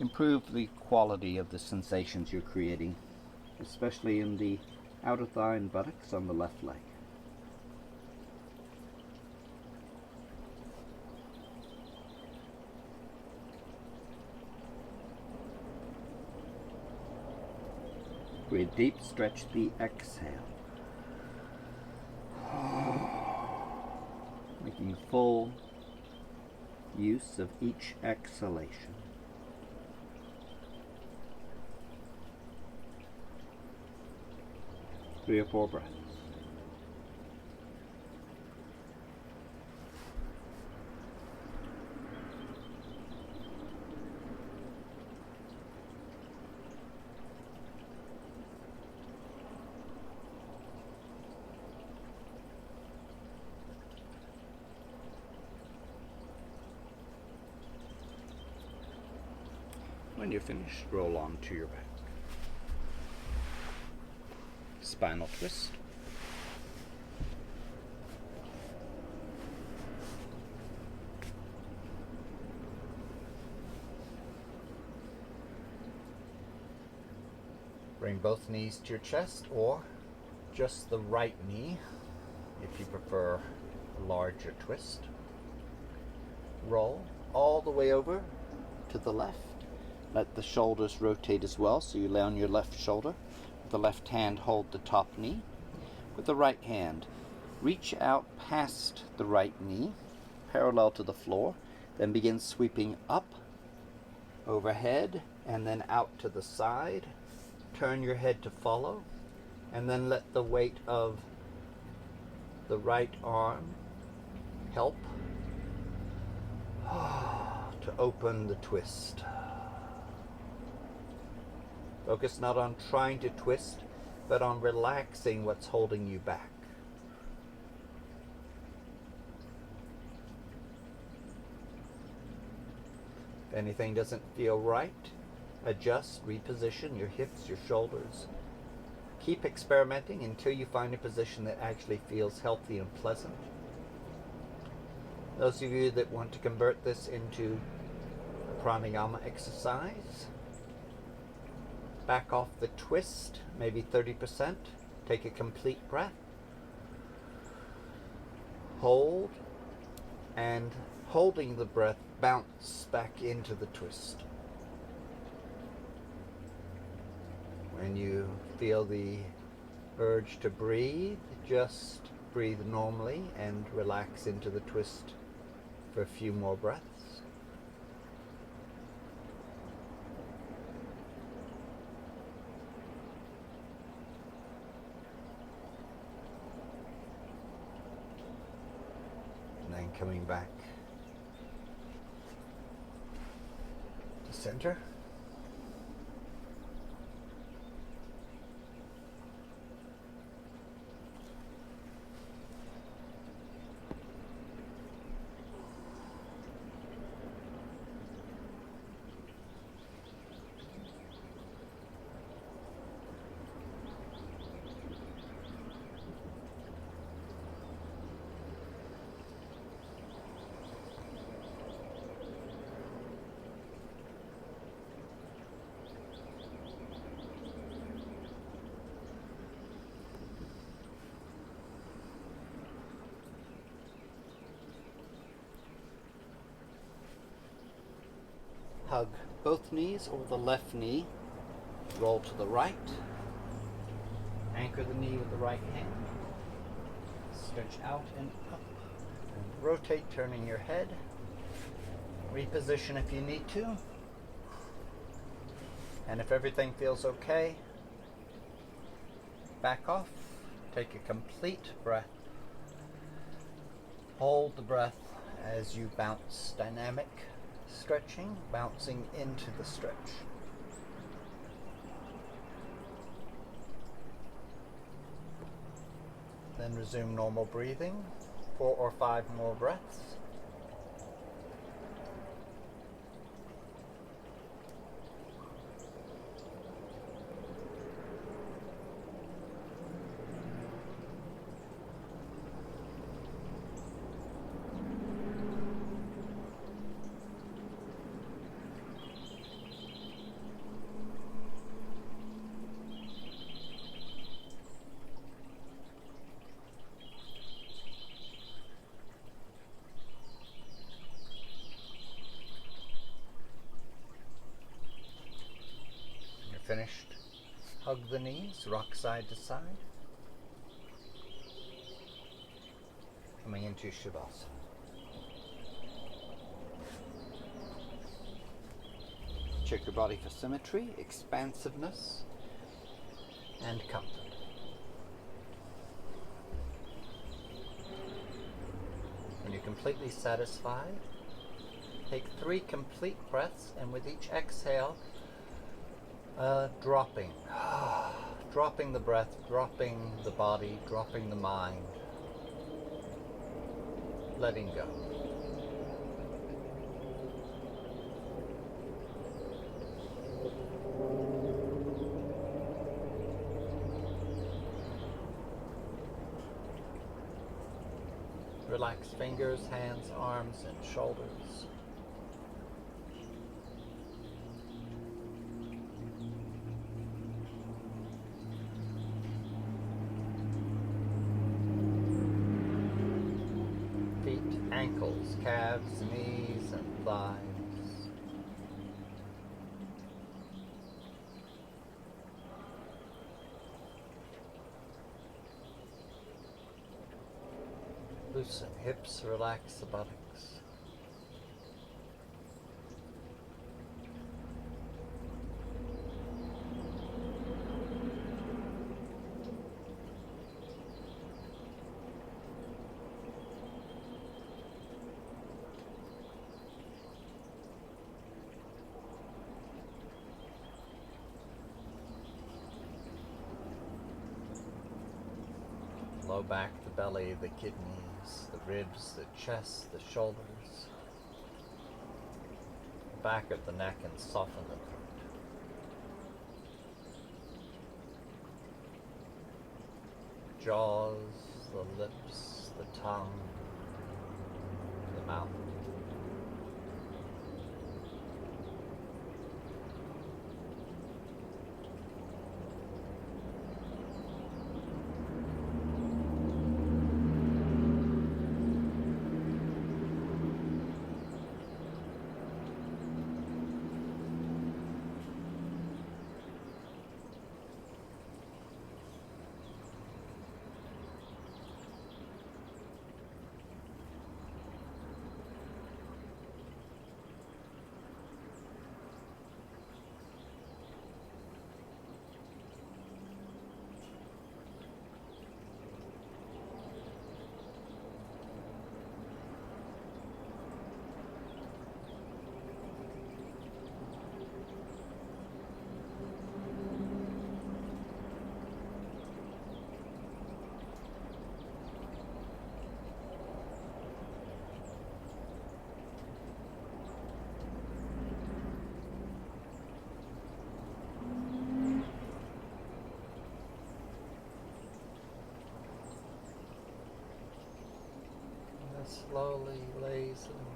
improve the quality of the sensations you're creating, especially in the outer thigh and buttocks on the left leg. Breathe deep, stretch the exhale. Making full use of each exhalation. Three or four breaths. When you're finished, roll onto your back. Spinal twist. Bring both knees to your chest, or just the right knee if you prefer a larger twist. Roll all the way over to the left. Let the shoulders rotate as well, so you lay on your left shoulder. With the left hand, hold the top knee. With the right hand, reach out past the right knee, parallel to the floor, then begin sweeping up, overhead, and then out to the side. Turn your head to follow, and then let the weight of the right arm help to open the twist. Focus not on trying to twist, but on relaxing what's holding you back. If anything doesn't feel right, adjust, reposition your hips, your shoulders. Keep experimenting until you find a position that actually feels healthy and pleasant. Those of you that want to convert this into a pranayama exercise, back off the twist, maybe 30%. Take a complete breath. Hold, and holding the breath, bounce back into the twist. When you feel the urge to breathe, just breathe normally and relax into the twist for a few more breaths. Coming back to center. Hug both knees over the left knee. Roll to the right. Anchor the knee with the right hand. Stretch out and up. And rotate, turning your head. Reposition if you need to. And if everything feels okay, back off. Take a complete breath. Hold the breath as you bounce. Dynamic stretching, bouncing into the stretch. Then resume normal breathing. 4 or 5 more breaths. Finished. Hug the knees, rock side to side. Coming into Shavasana. Check your body for symmetry, expansiveness, and comfort. When you're completely satisfied, take 3 complete breaths, and with each exhale, dropping. Dropping the breath, dropping the body, dropping the mind. Letting go. Relax fingers, hands, arms, and shoulders. Ankles, calves, knees, and thighs. Loosen hips, relax the buttocks. Low back, the belly, the kidneys, the ribs, the chest, the shoulders, back of the neck, and soften the throat. Jaws, the lips, the tongue, the mouth. Slowly, lazily,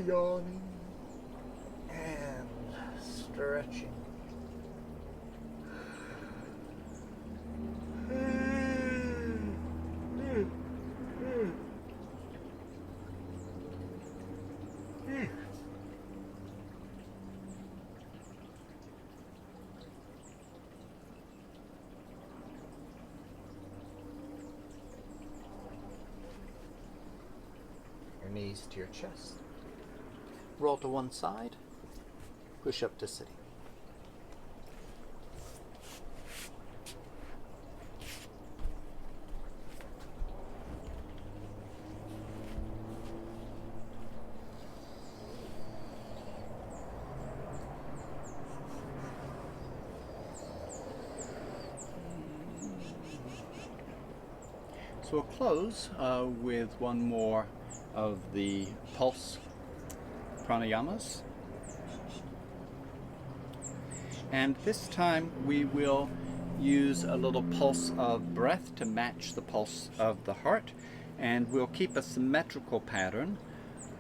yawning and stretching. Knees to your chest. Roll to one side. Push up to sitting. we'll close with one more of the pulse pranayamas. And this time we will use a little pulse of breath to match the pulse of the heart. And we'll keep a symmetrical pattern,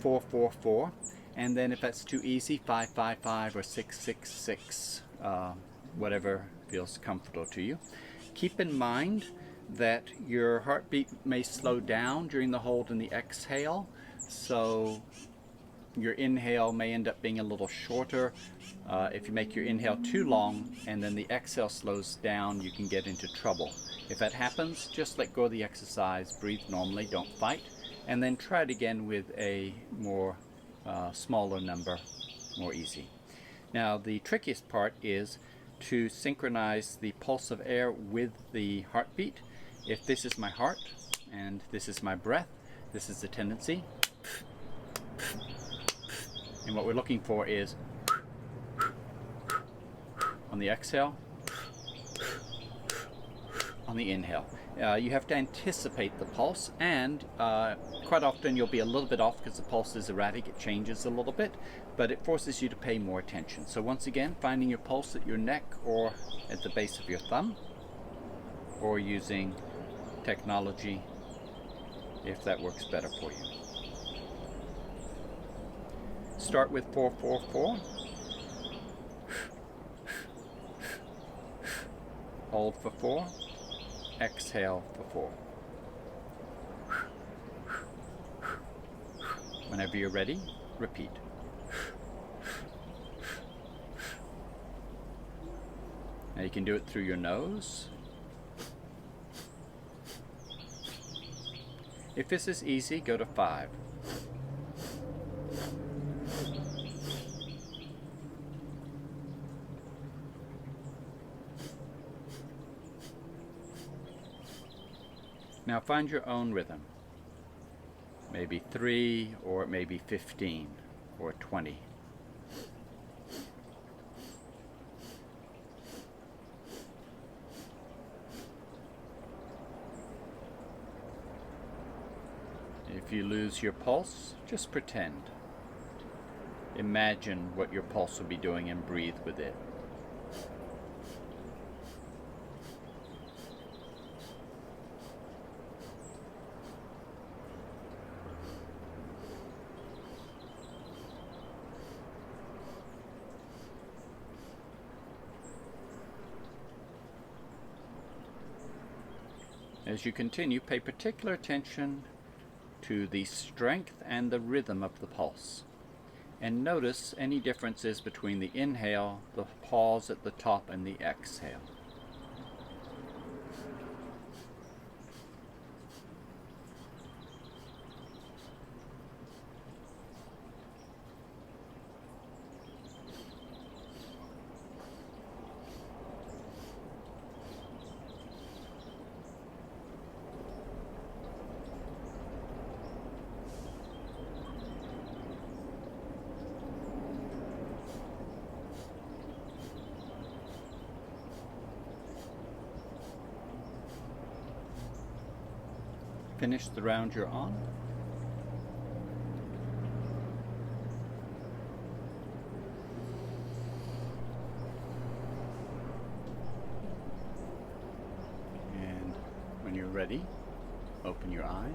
4-4-4. And then if that's too easy, 5-5-5 or 6-6-6, whatever feels comfortable to you. Keep in mind that your heartbeat may slow down during the hold and the exhale, so your inhale may end up being a little shorter. If you make your inhale too long and then the exhale slows down, you can get into trouble. If that happens, just let go of the exercise, breathe normally, don't fight, and then try it again with a more smaller number, more easy. Now the trickiest part is to synchronize the pulse of air with the heartbeat. If this is my heart and this is my breath, this is the tendency. And what we're looking for is on the exhale, on the inhale. You have to anticipate the pulse, and quite often you'll be a little bit off because the pulse is erratic, it changes a little bit, but it forces you to pay more attention. So once again, finding your pulse at your neck or at the base of your thumb, or using technology if that works better for you. Start with 4-4-4. Hold for 4. Exhale for 4. Whenever you're ready, repeat. Now you can do it through your nose. If this is easy, go to 5. Now find your own rhythm. Maybe 3, or maybe 15, or 20. If you lose your pulse, just pretend. Imagine what your pulse will be doing and breathe with it. As you continue, pay particular attention to the strength and the rhythm of the pulse. And notice any differences between the inhale, the pause at the top, and the exhale. Finish the round you're on. And when you're ready, open your eyes.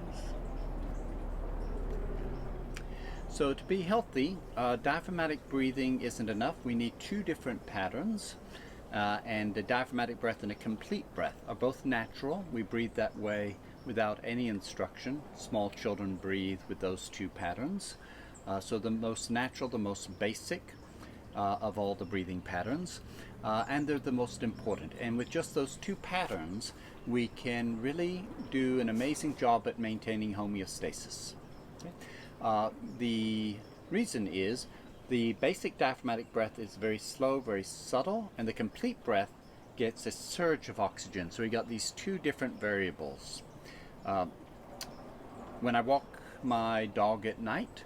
So to be healthy, diaphragmatic breathing isn't enough. We need 2 different patterns. And the diaphragmatic breath and a complete breath are both natural. We breathe that way without any instruction. Small children breathe with those 2 patterns. So the most natural, the most basic of all the breathing patterns, and they're the most important. And with just those 2 patterns, we can really do an amazing job at maintaining homeostasis. Okay? The reason is the basic diaphragmatic breath is very slow, very subtle, and the complete breath gets a surge of oxygen. So we got these 2 different variables. When I walk my dog at night,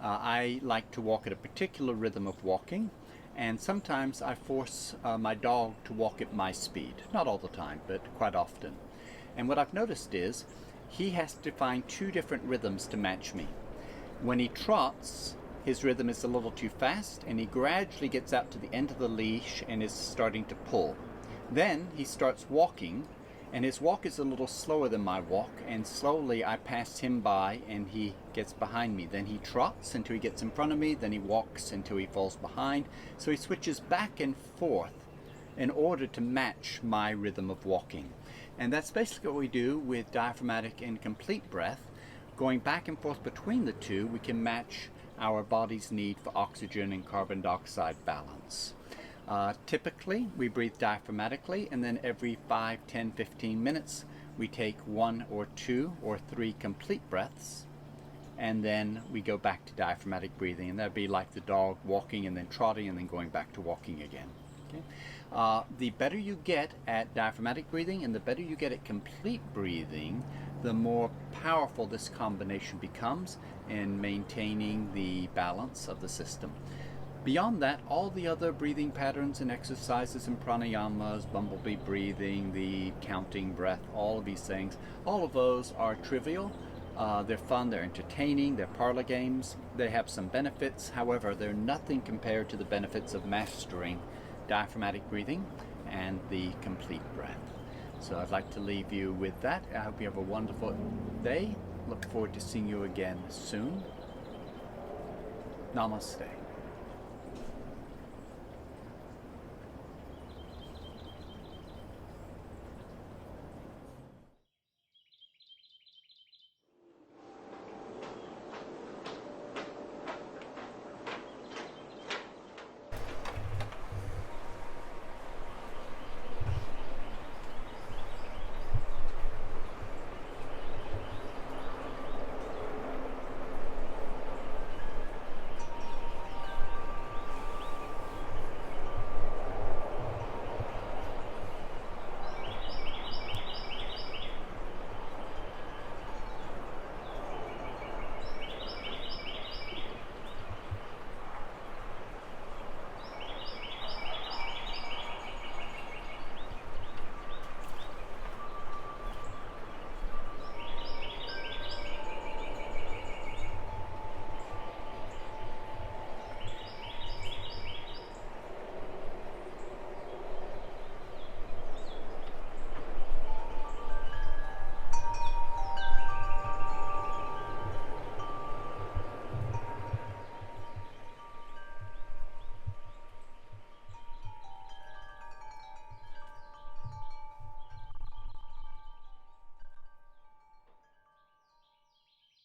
I like to walk at a particular rhythm of walking, and sometimes I force my dog to walk at my speed. Not all the time, but quite often. And what I've noticed is he has to find two different rhythms to match me. When he trots, his rhythm is a little too fast, and he gradually gets out to the end of the leash and is starting to pull. Then he starts walking, and his walk is a little slower than my walk, and slowly I pass him by and he gets behind me. Then he trots until he gets in front of me, then he walks until he falls behind. So he switches back and forth in order to match my rhythm of walking. And that's basically what we do with diaphragmatic and complete breath. Going back and forth between the two, we can match our body's need for oxygen and carbon dioxide balance. Typically, we breathe diaphragmatically, and then every 5, 10, 15 minutes, we take 1 or 2 or 3 complete breaths, and then we go back to diaphragmatic breathing. And that'd be like the dog walking and then trotting and then going back to walking again. Okay? The better you get at diaphragmatic breathing and the better you get at complete breathing, the more powerful this combination becomes in maintaining the balance of the system. Beyond that, all the other breathing patterns and exercises and pranayamas, bumblebee breathing, the counting breath, all of these things, all of those are trivial. They're fun, they're entertaining, they're parlor games, they have some benefits. However, they're nothing compared to the benefits of mastering diaphragmatic breathing and the complete breath. So I'd like to leave you with that. I hope you have a wonderful day. Look forward to seeing you again soon. Namaste.